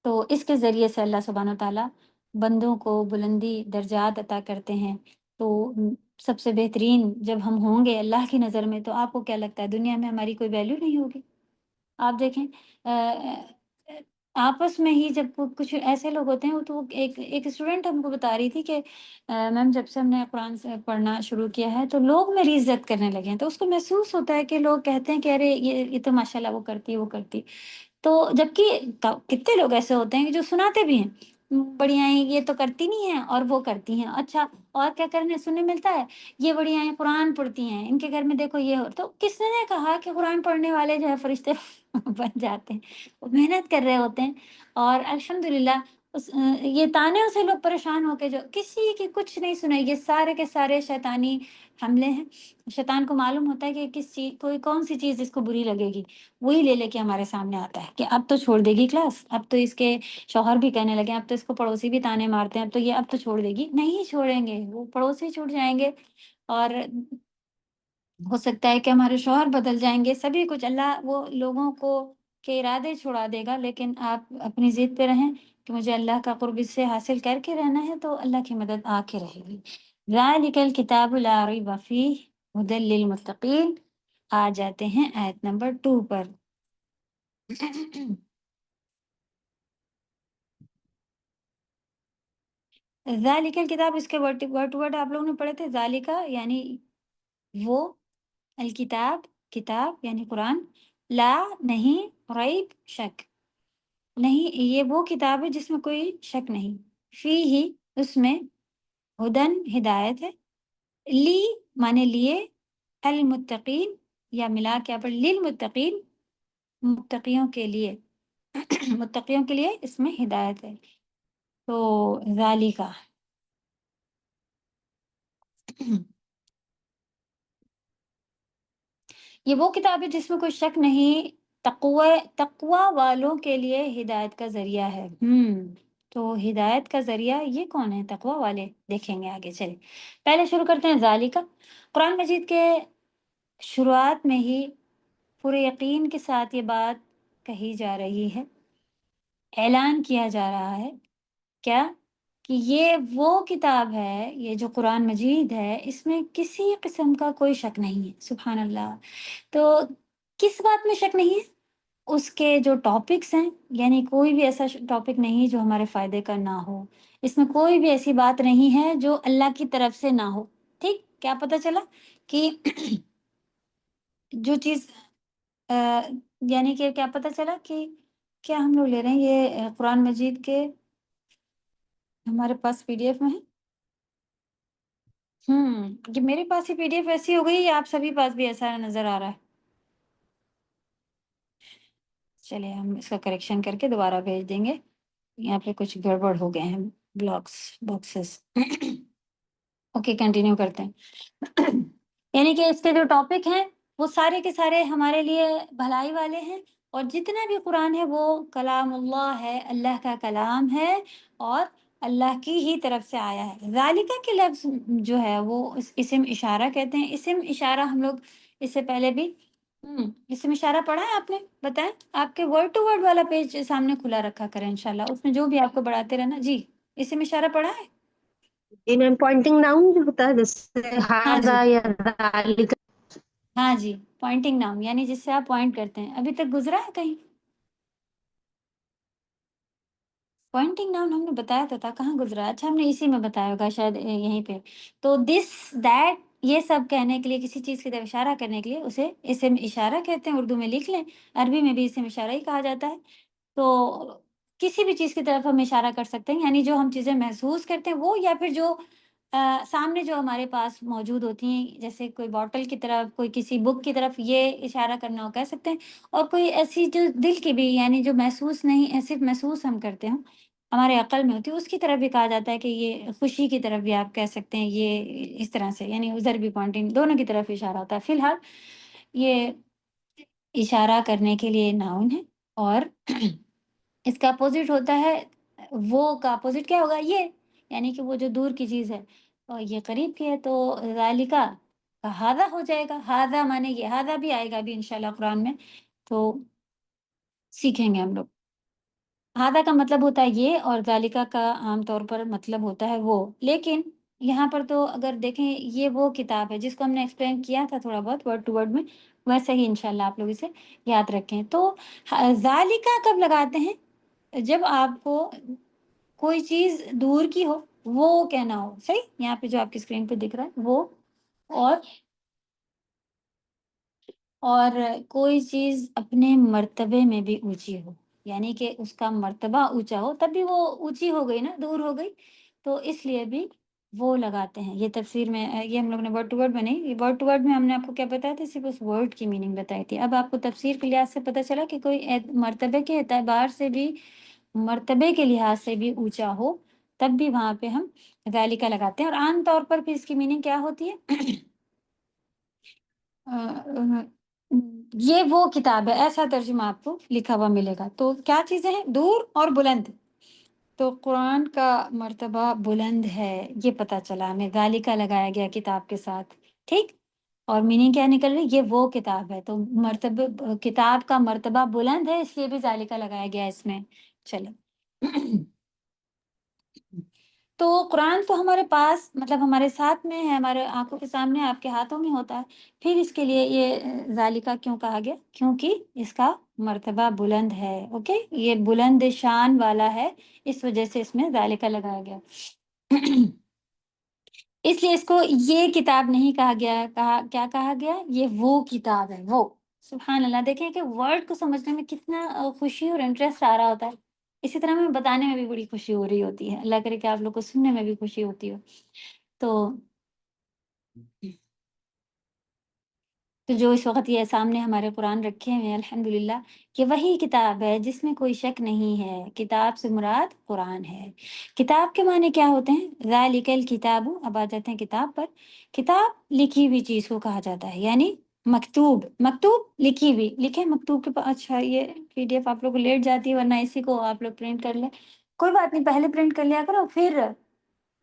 A: تو اس کے ذریعے سے اللہ سبحانہ وتعالیٰ بندوں کو بلندی درجات عطا کرتے ہیں۔ تو سب سے بہترین جب ہم ہوں گے اللہ کی نظر میں، تو آپ کو کیا لگتا ہے دنیا میں ہماری کوئی ویلیو نہیں ہوگی؟ آپ دیکھیں آپس میں ہی جب کچھ ایسے لوگ ہوتے ہیں، تو ایک اسٹوڈنٹ ہم کو بتا رہی تھی کہ میم جب سے ہم نے قرآن سے پڑھنا شروع کیا ہے تو لوگ میری عزت کرنے لگے ہیں، تو اس کو محسوس ہوتا ہے کہ لوگ کہتے ہیں کہ ارے یہ تو ماشاء اللہ وہ کرتی ہے وہ کرتی، تو جبکہ کتنے لوگ ایسے ہوتے ہیں جو سناتے بھی ہیں، بڑیاں یہ تو کرتی نہیں ہیں اور وہ کرتی ہیں، اچھا اور کیا کرنے سننے ملتا ہے، یہ بڑیاں قرآن پڑھتی ہیں، ان کے گھر میں دیکھو یہ ہو، تو کس نے کہا کہ قرآن پڑھنے والے جو ہے فرشتے بن جاتے ہیں؟ وہ محنت کر رہے ہوتے ہیں، اور الحمدللہ یہ تانے سے لوگ پریشان ہو کے جو کسی کی کچھ نہیں سنے، یہ سارے کے سارے شیطانی حملے ہیں۔ شیطان کو معلوم ہوتا ہے کہ کس چیز کوئی کون سی چیز اس کو بری لگے گی، وہی لے کے ہمارے سامنے آتا ہے کہ اب تو چھوڑ دے گی کلاس، اب تو اس کے شوہر بھی کہنے لگے، اب تو اس کو پڑوسی بھی تانے مارتے ہیں، اب تو یہ اب تو چھوڑ دے گی، نہیں چھوڑیں گے، وہ پڑوسی چھوٹ جائیں گے، اور ہو سکتا ہے کہ ہمارے شوہر بدل جائیں گے، سبھی کچھ اللہ وہ لوگوں کو کے ارادے چھڑا دے گا، لیکن آپ اپنی ضد پہ رہیں کہ مجھے اللہ کا قرب اس سے حاصل کر کے رہنا ہے، تو اللہ کی مدد آ کے رہے گی۔ ذالک الکتاب لا ریب فیہ ھدی للمتقین۔ آ جاتے ہیں آیت نمبر 2 پر۔ ذالک الکتاب، اس کے ورڈ ٹو ورڈ آپ لوگوں نے پڑھے تھے، ذالکا یعنی وہ، الکتاب کتاب یعنی قرآن، لا نہیں، ریب شک نہیں، یہ وہ کتاب ہے جس میں کوئی شک نہیں، فی ہی اس میں، ہدن ہدایت ہے، لی مانے لیے، المتقین یا ملا کے پر للمتقین متقیوں کے لیے، متقیوں کے لیے اس میں ہدایت ہے۔ تو ذالکا یہ وہ کتاب ہے جس میں کوئی شک نہیں، تقوی والوں کے لیے ہدایت کا ذریعہ ہے۔ تو ہدایت کا ذریعہ یہ کون ہے؟ تقوی والے، دیکھیں گے آگے چلے۔ پہلے شروع کرتے ہیں ذالکا۔ قرآن مجید کے شروعات میں ہی پورے یقین کے ساتھ یہ بات کہی جا رہی ہے، اعلان کیا جا رہا ہے، کیا کہ یہ وہ کتاب ہے، یہ جو قرآن مجید ہے، اس میں کسی قسم کا کوئی شک نہیں ہے۔ سبحان اللہ۔ تو کس بات میں شک نہیں ہے؟ اس کے جو ٹاپکس ہیں، یعنی کوئی بھی ایسا ٹاپک نہیں جو ہمارے فائدے کا نہ ہو، اس میں کوئی بھی ایسی بات نہیں ہے جو اللہ کی طرف سے نہ ہو۔ ٹھیک، کیا پتہ چلا کہ جو چیز یعنی کہ کیا پتہ چلا کہ کیا ہم لوگ لے رہے ہیں یہ قرآن مجید کے ہمارے پاس پی ڈی ایف میں ہے؟ یہ میرے پاس ہی پی ڈی ایف ایسی ہو گئی یا آپ سبھی پاس بھی ایسا نظر آ رہا ہے؟ چلے ہم اس کا کریکشن کر کے دوبارہ بھیج دیں گے، یہاں پہ کچھ گڑبڑ ہو گئے ہیں باکسز۔ اوکے، کنٹینیو کرتے ہیں۔ یعنی کہ اس کے جو ٹاپک ہیں وہ سارے کے سارے ہمارے لیے بھلائی والے ہیں، اور جتنا بھی قرآن ہے وہ کلام اللہ ہے، اللہ کا کلام ہے، اور اللہ کی ہی طرف سے آیا ہے۔ ذالکہ کے لفظ جو ہے وہ اسم اشارہ کہتے ہیں۔ اسم اشارہ ہم لوگ اس سے پہلے بھی اسم اشارہ پڑھا ہے آپ نے؟ بتائیں، آپ کے ورڈ ٹو ورڈ والا پیج سامنے کھلا رکھا کریں انشاءاللہ، اس میں جو بھی آپ کو بڑھاتے رہنا۔ جی، اسم اشارہ پڑھا ہے؟
C: جی میم، پوائنٹنگ ڈاؤن جو ہوتا ہے جیسے
A: ہاں جی،
C: ہاذا یا ذالک۔
A: ہاں جی، پوائنٹنگ نام یعنی جس سے آپ پوائنٹ کرتے ہیں، ابھی تک گزرا ہے کہیں؟ پوائنٹنگ نام ہم نے بتایا تو تھا، کہاں گزرا؟ اچھا، ہم نے اسی میں بتایا ہوگا شاید یہیں پہ۔ تو دس دیٹ یہ سب کہنے کے لیے، کسی چیز کی طرف اشارہ کرنے کے لیے اسے اسم اشارہ کہتے ہیں۔ اردو میں لکھ لیں، عربی میں بھی اسم اشارہ ہی کہا جاتا ہے۔ تو کسی بھی چیز کی طرف ہم اشارہ کر سکتے ہیں، یعنی جو ہم چیزیں محسوس کرتے ہیں وہ، یا پھر جو سامنے جو ہمارے پاس موجود ہوتی ہیں، جیسے کوئی باٹل کی طرف، کوئی کسی بک کی طرف، یہ اشارہ کرنا ہو کہہ سکتے ہیں۔ اور کوئی ایسی جو دل کی بھی، یعنی جو محسوس نہیں، صرف محسوس ہم کرتے ہیں، ہمارے عقل میں ہوتی ہے، اس کی طرف بھی کہا جاتا ہے کہ یہ خوشی کی طرف بھی آپ کہہ سکتے ہیں، یہ اس طرح سے، یعنی ادھر بھی پوائنٹنگ، دونوں کی طرف اشارہ ہوتا ہے۔ فی الحال یہ اشارہ کرنے کے لیے ناؤن ہے، اور اس کا اپوزٹ ہوتا ہے، وہ کا اپوزٹ کیا ہوگا؟ یہ، یعنی کہ وہ جو دور کی چیز ہے اور یہ قریب کی ہے، تو ذالکا کا ہاذا ہو جائے گا۔ ہاذا مانے یہ، ہاذا بھی آئے گا ابھی انشاءاللہ قرآن میں، تو سیکھیں گے ہم لوگ۔ ہاذا کا مطلب ہوتا ہے یہ، اور ذالکا کا عام طور پر مطلب ہوتا ہے وہ، لیکن یہاں پر تو اگر دیکھیں یہ وہ کتاب ہے جس کو ہم نے ایکسپلین کیا تھا تھوڑا بہت ورڈ ٹو ورڈ میں، ویسے ہی انشاءاللہ آپ لوگ اسے یاد رکھیں۔ تو ذالکا کب لگاتے ہیں؟ جب آپ کو کوئی چیز دور کی ہو، وہ کہنا ہو، صحیح؟ یہاں پہ جو آپ کی اسکرین پہ دکھ رہا ہے وہ، اور کوئی چیز اپنے مرتبے میں بھی اونچی ہو، یعنی کہ اس کا مرتبہ اونچا ہو، تب بھی وہ اونچی ہو گئی نا، دور ہو گئی، تو اس لیے بھی وہ لگاتے ہیں۔ یہ تفسیر میں یہ ہم لوگ نے ورڈ ٹو ورڈ میں نہیں، یہ ورڈ ٹو ورڈ میں ہم نے آپ کو کیا بتایا تھا، صرف اس ورڈ کی میننگ بتائی تھی۔ اب آپ کو تفسیر کے لحاظ سے پتہ چلا کہ کوئی مرتبے کے اعتبار سے بھی، مرتبے کے لحاظ سے بھی اونچا ہو، تب بھی وہاں پہ ہم ذالکہ لگاتے ہیں۔ اور عام طور پر پھر اس کی میننگ کیا ہوتی ہے؟ یہ وہ کتاب ہے، ایسا ترجمہ آپ کو لکھا ہوا ملے گا۔ تو کیا چیزیں ہیں؟ دور اور بلند۔ تو قرآن کا مرتبہ بلند ہے، یہ پتہ چلا ہمیں، ذالکہ لگایا گیا کتاب کے ساتھ، ٹھیک۔ اور میننگ کیا نکل رہی؟ یہ وہ کتاب ہے، تو مرتبہ کتاب کا مرتبہ بلند ہے، اس لیے بھی ذالکہ لگایا گیا اس میں۔ چلیں تو قرآن تو ہمارے پاس، مطلب ہمارے ساتھ میں ہے، ہمارے آنکھوں کے سامنے، آپ کے ہاتھوں میں ہوتا ہے، پھر اس کے لیے یہ ذالکہ کیوں کہا گیا؟ کیونکہ اس کا مرتبہ بلند ہے، اوکے، یہ بلند شان والا ہے، اس وجہ سے اس میں ذالکہ لگایا گیا۔ اس لیے اس کو یہ کتاب نہیں کہا گیا، کیا کہا گیا؟ یہ وہ کتاب ہے، وہ۔ سبحان اللہ، دیکھیں کہ ورڈ کو سمجھنے میں کتنا خوشی اور انٹرسٹ آ رہا ہوتا ہے، اسی طرح ہمیں بتانے میں بھی بڑی خوشی ہو رہی ہوتی ہے۔ اللہ کرے کہ آپ لوگ کو سننے میں بھی خوشی ہوتی ہو۔ تو جو اس وقت یہ سامنے ہمارے قرآن رکھے ہوئے ہیں، الحمدللہ، کہ وہی کتاب ہے جس میں کوئی شک نہیں ہے۔ کتاب سے مراد قرآن ہے۔ کتاب کے معنی کیا ہوتے ہیں؟ ذالک الکتاب، اب آ جاتے ہیں کتاب پر۔ کتاب لکھی ہوئی چیز کو کہا جاتا ہے، یعنی مکتوب، مکتوب لکھی ہوئی، لکھیں مکتوب کے پاس۔ اچھا، یہ PDF آپ لوگ کو لیٹ جاتی ہے، ورنہ اسی کو آپ لوگ پرنٹ کر لیں، کوئی بات نہیں، پہلے پرنٹ کر لیا کرو، پھر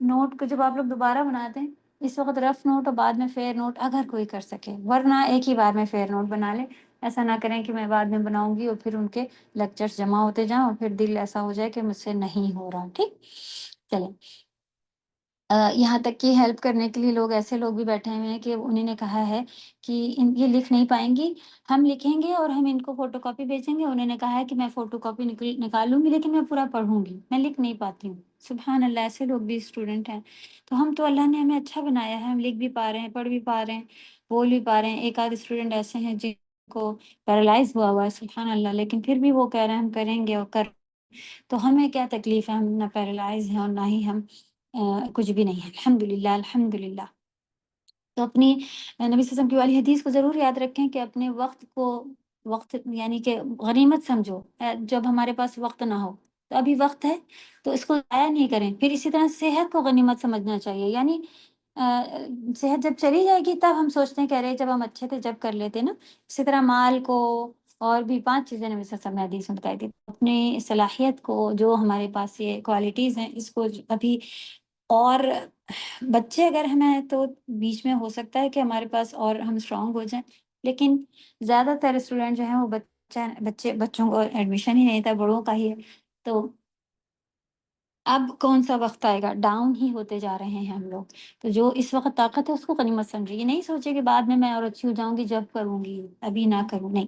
A: نوٹ کو جب آپ لوگ دوبارہ بناتے ہیں، اس وقت رف نوٹ اور بعد میں فیئر نوٹ اگر کوئی کر سکے، ورنہ ایک ہی بار میں فیئر نوٹ بنا لیں۔ ایسا نہ کریں کہ میں بعد میں بناؤں گی اور پھر ان کے لیکچرز جمع ہوتے جائیں اور پھر دل ایسا ہو جائے کہ مجھ سے نہیں ہو رہا، ٹھیک۔ چلیں، یہاں تک کہ ہیلپ کرنے کے لیے لوگ، ایسے لوگ بھی بیٹھے ہوئے ہیں کہ انہوں نے کہا ہے کہ یہ لکھ نہیں پائیں گی، ہم لکھیں گے اور ہم ان کو فوٹو کاپی بھیجیں گے۔ انہوں نے کہا ہے کہ میں فوٹو کاپی نکالوں گی لیکن میں پورا پڑھوں گی، میں لکھ نہیں پاتی ہوں۔ سبحان اللہ، ایسے لوگ بھی اسٹوڈنٹ ہیں۔ تو ہم تو اللہ نے ہمیں اچھا بنایا ہے، ہم لکھ بھی پا رہے ہیں، پڑھ بھی پا رہے ہیں، بول بھی پا رہے ہیں۔ ایک آدھ اسٹوڈنٹ ایسے ہیں جن کو پیرالائز ہوا ہے، سبحان اللہ، لیکن پھر بھی وہ کہہ رہے ہیں ہم کریں گے اور کر، تو ہمیں کیا تکلیف ہے؟ ہم نہ پیرالائز ہیں اور نہ ہی ہم کچھ بھی نہیں ہے، الحمدللہ، الحمدللہ۔ تو اپنی نبی صلی اللہ علیہ وسلم کی والی حدیث کو ضرور یاد رکھیں کہ اپنے وقت کو، وقت یعنی کہ غنیمت سمجھو۔ جب ہمارے پاس وقت نہ ہو تو ابھی وقت ہے تو اس کو ضائع نہیں کریں۔ پھر اسی طرح صحت کو غنیمت سمجھنا چاہیے، یعنی صحت جب چلی جائے گی تب ہم سوچتے ہیں کہ ارے جب ہم اچھے تھے جب کر لیتے نا۔ اسی طرح مال کو، اور بھی 5 چیزیں نبی صلی اللہ علیہ وسلم نے حدیث میں بتائی تھی، اپنی صلاحیت کو، جو ہمارے پاس یہ کوالٹیز ہیں، اس کو ابھی، اور بچے اگر ہمیں تو بیچ میں ہو سکتا ہے کہ ہمارے پاس اور ہم اسٹرانگ ہو جائیں، لیکن زیادہ تر اسٹوڈنٹ جو ہیں وہ بچوں کو ایڈمیشن ہی نہیں تھا، بڑوں کا ہی ہے۔ تو اب کون سا وقت آئے گا؟ ڈاؤن ہی ہوتے جا رہے ہیں ہم لوگ۔ تو جو اس وقت طاقت ہے اس کو غنیمت سمجھے، یہ نہیں سوچے کہ بعد میں اور اچھی ہو جاؤں گی جب کروں گی، ابھی نہ کروں، نہیں۔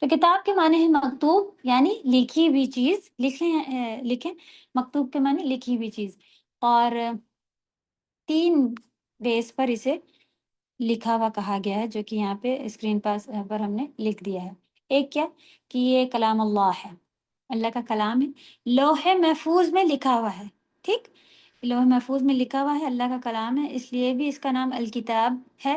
A: تو کتاب کے معنی ہے مکتوب، یعنی لکھی ہوئی چیز، لکھیں مکتوب کے معنی لکھی ہوئی چیز۔ اور 3 بیس پر اسے لکھا ہوا کہا گیا ہے، جو کہ یہاں پہ اسکرین پر ہم نے لکھ دیا ہے۔ ایک کیا کہ یہ کلام اللہ ہے، اللہ کا کلام ہے، لوح محفوظ میں لکھا ہوا ہے، ٹھیک، لوح محفوظ میں لکھا ہوا ہے، اللہ کا کلام ہے، اس لیے بھی اس کا نام الکتاب ہے۔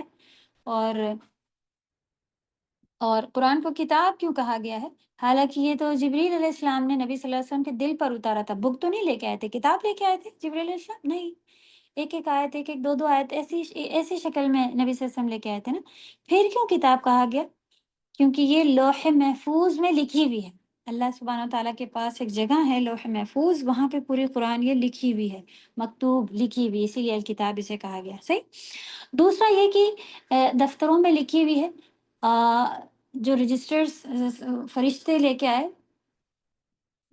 A: اور قرآن کو کتاب کیوں کہا گیا ہے؟ حالانکہ یہ تو جبریل علیہ السلام نے نبی صلی اللہ علیہ وسلم کے دل پر اتارا تھا، بک تو نہیں لے کے آئے تھے، کتاب لے کے آئے تھے جبریل علیہ السلام، نہیں، ایک ایک آیت، ایک ایک دو آیت، ایسی شکل میں نبی صلی اللہ علیہ وسلم لے کے آئے تھے نا۔ پھر کیوں کتاب کہا گیا؟ کیونکہ یہ لوح محفوظ میں لکھی ہوئی ہے، اللہ سبحانہ و تعالیٰ کے پاس ایک جگہ ہے لوح محفوظ، وہاں پہ پوری قرآن یہ لکھی ہوئی ہے، مکتوب، لکھی ہوئی، اسی لیے الکتاب اسے کہا گیا، صحیح۔ دوسرا یہ کہ دفتروں میں لکھی ہوئی ہے، جو رجسٹرز فرشتے لے کے آئے،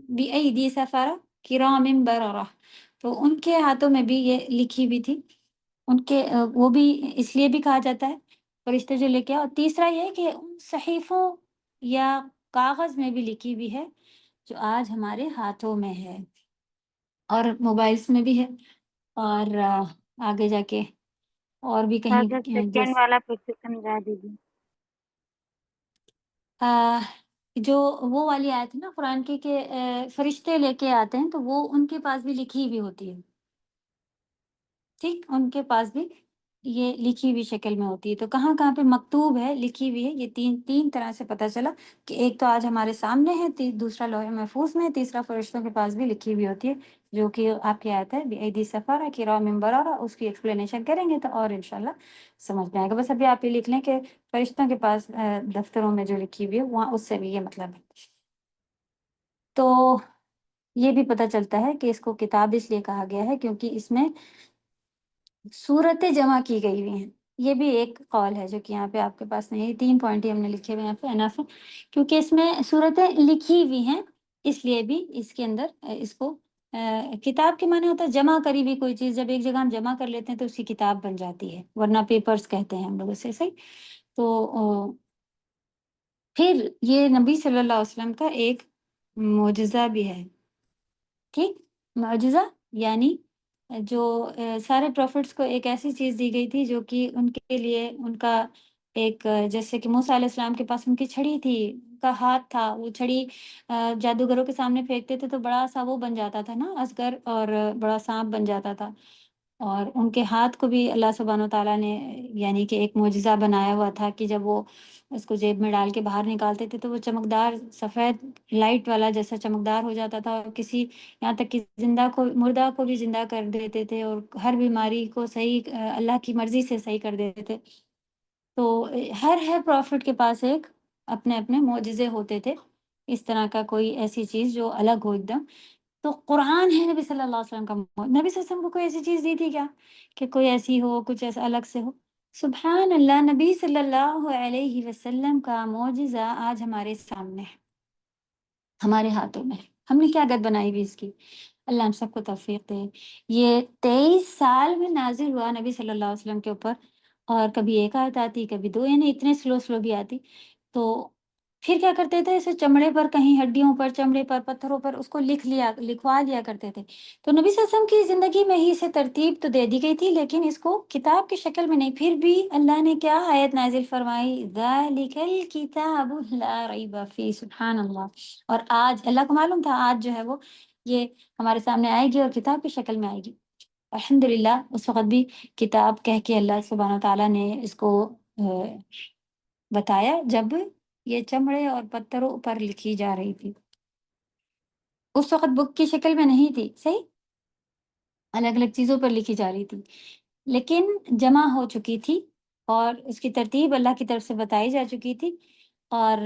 A: بِأَيْدِي سَفَرَةٍ كِرَامٍ بَرَرَةٍ، تو ان کے ہاتھوں میں بھی یہ لکھی ہوئی تھی، ان کے وہ بھی اس لیے بھی کہا جاتا ہے فرشتے جو لے کے آئے۔ اور تیسرا یہ کہ ان صحیفوں یا کاغذ میں بھی لکھی ہوئی ہے جو آج ہمارے ہاتھوں میں ہے اور موبائلس میں بھی ہے، اور آگے جا کے اور بھی کہیں
E: سیکنڈ
A: جیسے
E: والا پھر سے سمجھا دیجیے۔
A: جو وہ والی آیت ہے نا قرآن کی کہ فرشتے لے کے آتے ہیں، تو وہ ان کے پاس بھی لکھی ہوئی ہوتی ہے، ٹھیک، ان کے پاس بھی یہ لکھی ہوئی شکل میں ہوتی ہے۔ تو کہاں کہاں پہ مکتوب ہے، لکھی ہوئی ہے، یہ تین طرح سے پتہ چلا کہ ایک تو آج ہمارے سامنے ہے، دوسرا لوح محفوظ میں ہے، تیسرا فرشتوں کے پاس بھی لکھی ہوئی ہوتی ہے، جو کہ آپ کی آیت ہے بِأَيْدِي سَفَرَةٍ کِرَامٍ بَرَرَةٍ، اس کی ایکسپلینیشن کریں گے تو اور انشاءاللہ سمجھ میں آئے گا۔ بس ابھی آپ یہ لکھ لیں کہ فرشتوں کے پاس دفتروں میں جو لکھی ہوئی ہے وہاں، اس سے بھی یہ مطلب ہے۔ تو یہ بھی پتہ چلتا ہے کہ اس کو کتاب اس لیے کہا گیا ہے کیونکہ اس میں صورتیں جمع کی گئی ہوئی ہیں۔ یہ بھی ایک قول ہے جو کہ یہاں پہ آپ کے پاس نہیں ہے، 3 پوائنٹ ہی ہم نے لکھے ہوئے یہاں پہ انف ہے، کیونکہ اس میں صورتیں لکھی ہوئی ہیں، اس لیے بھی اس کے اندر اس کو کتاب کے معنی ہوتا ہے جمع کری ہوئی کوئی چیز، جب ایک جگہ ہم جمع کر لیتے ہیں تو اس کی کتاب بن جاتی ہے، ورنہ پیپرز کہتے ہیں ہم لوگ اسے، صحیح۔ تو پھر یہ نبی صلی اللہ علیہ وسلم کا ایک معجزہ بھی ہے، ٹھیک، معجزہ یعنی جو سارے پروفٹس کو ایک ایسی چیز دی گئی تھی جو کہ ان کے لیے ان کا ایک جیسے کہ موسیٰ علیہ السلام کے پاس ان کی چھڑی تھی، ان کا ہاتھ تھا، وہ چھڑی جادوگروں کے سامنے پھینکتے تھے تو بڑا سا وہ بن جاتا تھا نا اجگر، اور بڑا سانپ بن جاتا تھا، اور ان کے ہاتھ کو بھی اللہ سبحانہ و تعالیٰ نے یعنی کہ ایک معجزہ بنایا ہوا تھا کہ جب وہ اس کو جیب میں ڈال کے باہر نکالتے تھے تو وہ چمکدار سفید لائٹ والا جیسا چمکدار ہو جاتا تھا، اور کسی یہاں تک کہ زندہ کو مردہ کو بھی زندہ کر دیتے تھے، اور ہر بیماری کو صحیح اللہ کی مرضی سے صحیح کر دیتے تھے۔ تو ہر پروفٹ کے پاس ایک اپنے اپنے معجزے ہوتے تھے، اس طرح کا کوئی ایسی چیز جو الگ ہو ایک دم۔ تو قرآن ہے نبی صلی اللہ علیہ وسلم کا نبی صلی اللہ علیہ وسلم کو کوئی ایسی چیز دی تھی کیا کہ کوئی ایسی ہو، کچھ ایسا الگ سے ہو؟ سبحان اللہ، نبی صلی اللہ علیہ وسلم کا معجزہ آج ہمارے سامنے ہے، ہمارے ہاتھوں میں ہے۔ ہم نے کیا گد بنائی ہوئی اس کی؟ اللہ ہم سب کو توفیق دے۔ یہ 23 سال میں نازل ہوا نبی صلی اللہ علیہ وسلم کے اوپر، اور کبھی ایک آیت آتی، کبھی دو، یعنی اتنے سلو بھی آتی۔ تو پھر کیا کرتے تھے، اسے چمڑے پر، کہیں ہڈیوں پر، چمڑے پر، پتھروں پر اس کو لکھوا لیا کرتے تھے۔ تو نبی صلی اللہ علیہ وسلم کی زندگی میں ہی اسے ترتیب تو دے دی گئی تھی، لیکن اس کو کتاب کی شکل میں نہیں۔ پھر بھی اللہ نے کیا آیت نازل فرمائی، ذَلِكَ الْكِتَابُ لَا رَيْبَ فِيهِ، سبحان اللہ۔ اور آج اللہ کو معلوم تھا آج جو ہے وہ یہ ہمارے سامنے آئے گی اور کتاب کی شکل میں آئے گی۔ الحمدللہ اس وقت بھی کتاب کہہ کے اللہ سبحانہ تعالیٰ نے اس کو بتایا جب یہ چمڑے اور پتھروں پر لکھی جا رہی تھی، اس وقت بک کی شکل میں نہیں تھی، صحیح، الگ الگ چیزوں پر لکھی جا رہی تھی، لیکن جمع ہو چکی تھی، اور اس کی ترتیب اللہ کی طرف سے بتائی جا چکی تھی۔ اور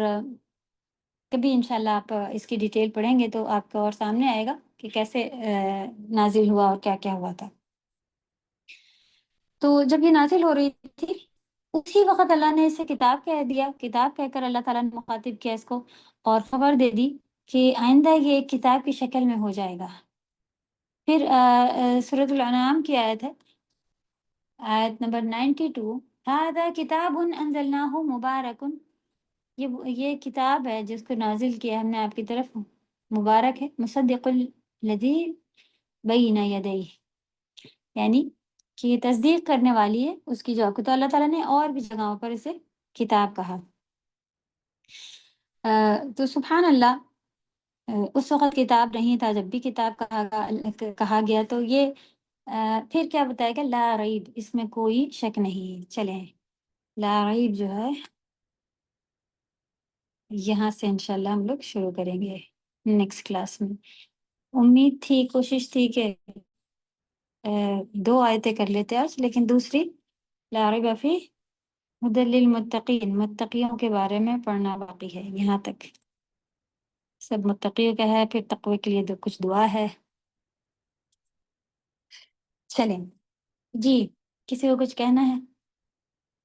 A: کبھی انشاءاللہ آپ اس کی ڈیٹیل پڑھیں گے تو آپ کو اور سامنے آئے گا کہ کیسے نازل ہوا اور کیا کیا ہوا تھا۔ تو جب یہ نازل ہو رہی تھی اسی وقت اللہ نے اسے کتاب کہہ دیا، کتاب کہہ کر اللہ تعالیٰ نے مخاطب کیا اس کو، اور خبر دے دی کہ آئندہ یہ ایک کتاب کی شکل میں ہو جائے گا۔ پھر سورۃ الانعام کی آیت ہے، آیت نمبر 92، هذا کتاب انزلناہ مبارک، یہ کتاب ہے جس کو نازل کیا ہم نے آپ کی طرف، مبارک ہے، مصدق الذی بین یدیہ، یعنی کہ یہ تصدیق کرنے والی ہے اس کی جو، تو اللہ تعالیٰ نے اور بھی جگہوں پر اسے کتاب کہا۔ تو سبحان اللہ، اس وقت کتاب نہیں تھا جب بھی کتاب کہا گیا، تو یہ پھر کیا بتائے گا، لا ریب، اس میں کوئی شک نہیں۔ چلیں لا ریب جو ہے یہاں سے انشاءاللہ ہم لوگ شروع کریں گے نیکسٹ کلاس میں۔ امید تھی، کوشش تھی کہ 2 آیتیں کر لیتے آج، لیکن دوسری لا ریب فیہ ہدی للمتقین، متقیوں کے بارے میں پڑھنا باقی ہے، یہاں تک سب متقیوں کا ہے، پھر تقوی کے لیے کچھ دعا ہے۔ چلیں جی، کسی کو کچھ کہنا ہے،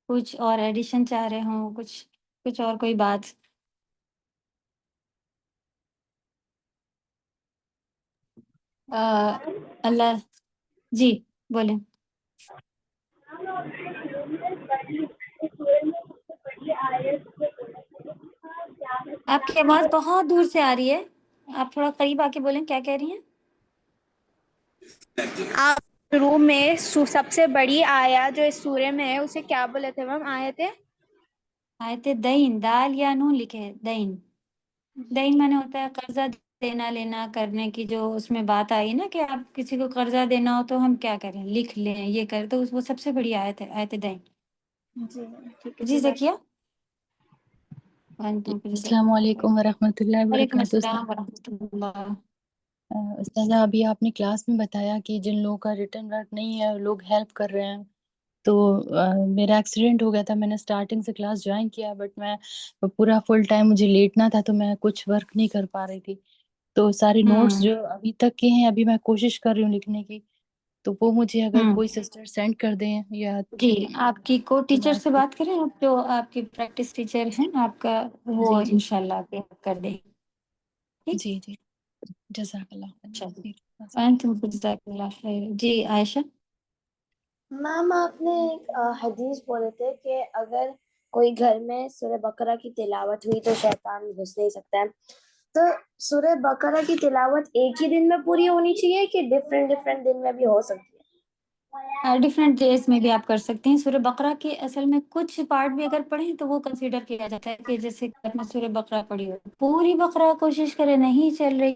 A: کچھ اور ایڈیشن چاہ رہے ہوں، کچھ اور کوئی بات؟ اللہ جی بولیں۔ آپ کی آواز بہت دور سے آ رہی ہے، آپ تھوڑا قریب آ کے بولیں، کیا کہہ رہی ہیں؟
F: آپ شروع میں سب سے بڑی آیا جو اس سورے میں ہے اسے کیا بولے تھے میم؟ آیت
A: آیت دین، دال یا نون لکھے ہے، دین، دین مانے ہوتا ہے قرضہ دینا لینا کرنے کی، جو اس میں بات آئی نا کہ آپ کسی کو قرضہ دینا ہو تو ہم کیا کریں، لکھ لیں، یہ کریں، تو وہ سب سے بڑی آیت ہے، آیت دین۔
F: جی ٹھیک ہے،
A: جی
F: جزاک
A: ذکیہ، وعلیکم
G: السلام علیکم ورحمۃ اللہ وبرکاتہ۔
A: السلام ورحمۃ اللہ۔
G: استاذہ ابھی آپ نے کلاس میں بتایا کہ جن لوگوں کا ریٹن ورک نہیں ہے لوگ ہیلپ کر رہے ہیں، تو میرا ایکسیڈنٹ ہو گیا تھا، میں نے سٹارٹنگ سے کلاس جوائن کیا، بٹ میں پورا فل ٹائم مجھے لیٹنا تھا تو میں کچھ ورک نہیں کر پا رہی تھی، تو سارے نوٹس جو ابھی تک کے ہیں ابھی میں کوشش کر رہی ہوں لکھنے کی، تو وہ مجھے اگر کوئی سسٹر سینڈ کر دیں یا
A: جی آپ کی کو
G: تو
A: ٹیچر
G: میں
A: سے بات کریں، آپ جو آپ کی پریکٹس ٹیچر ہیں آپ کا، وہ
G: جی
A: انشاءاللہ آپ کو کر دیں گے، ٹھیک؟
G: جی جی جزاک اللہ
A: چلیے،
G: خیر۔
A: وانتم جزاک اللہ خیر۔ جی عائشہ۔
H: میم آپ نے ایک حدیث بولے تھے کہ اگر کوئی گھر میں سورہ بقرہ کی تلاوت ہوئی تو شیطان گھس نہیں سکتا ہے، تو سورہ بقرہ کی تلاوت ایک ہی دن میں پوری ہونی چاہیے کہ ڈفرینٹ دن میں بھی ہو سکتی ہے؟
A: ڈفرینٹ ڈیز میں بھی آپ کر سکتے ہیں۔ سورہ بقرہ کے اصل میں کچھ پارٹ بھی اگر پڑھیں تو وہ کنسیڈر کیا جاتا ہے کہ جیسے کہ آپ نے سورہ بقرہ پڑھی ہو، پوری بقرہ کوشش کرے، نہیں چل رہی،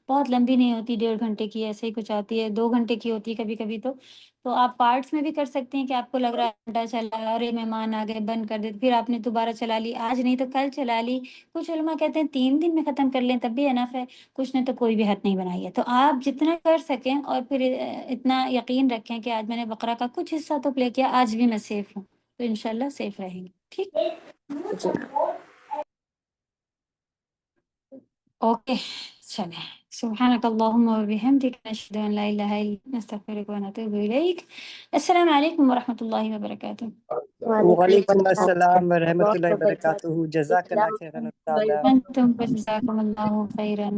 A: بہت لمبی نہیں ہوتی، 1.5 گھنٹے کی ایسے ہی کچھ آتی ہے، 2 گھنٹے کی ہوتی ہے کبھی کبھی، تو آپ پارٹس میں بھی کر سکتے ہیں کہ آپ کو لگ رہا ہے گھنٹہ چلا، ارے مہمان آ گئے، بند کر دیتے، پھر آپ نے دوبارہ چلا لی، آج نہیں تو کل چلا لی۔ کچھ علماء کہتے ہیں 3 دن میں ختم کر لیں تب بھی انف ہے، کچھ نے تو کوئی بھی حد نہیں بنائی ہے، تو آپ جتنا کر سکیں، اور پھر اتنا یقین رکھیں کہ آج میں نے بقرہ کا کچھ حصہ تو پلے کیا، آج بھی میں سیف ہوں، تو انشاءاللہ سیف رہیں گے، ٹھیک؟ اوکے، چلیں، سبحانک اللہم وبحمدک، نشہد ان لا الہ الا انت، نستغفرک ونتوب الیک۔ السلام علیکم ورحمۃ اللہ وبرکاتہ۔
B: وعلیکم السلام ورحمۃ اللہ
H: اللہ
B: وبرکاتہ، جزاک اللہ خیرا استاد۔
A: وانتم جزاکم اللہ خیرا۔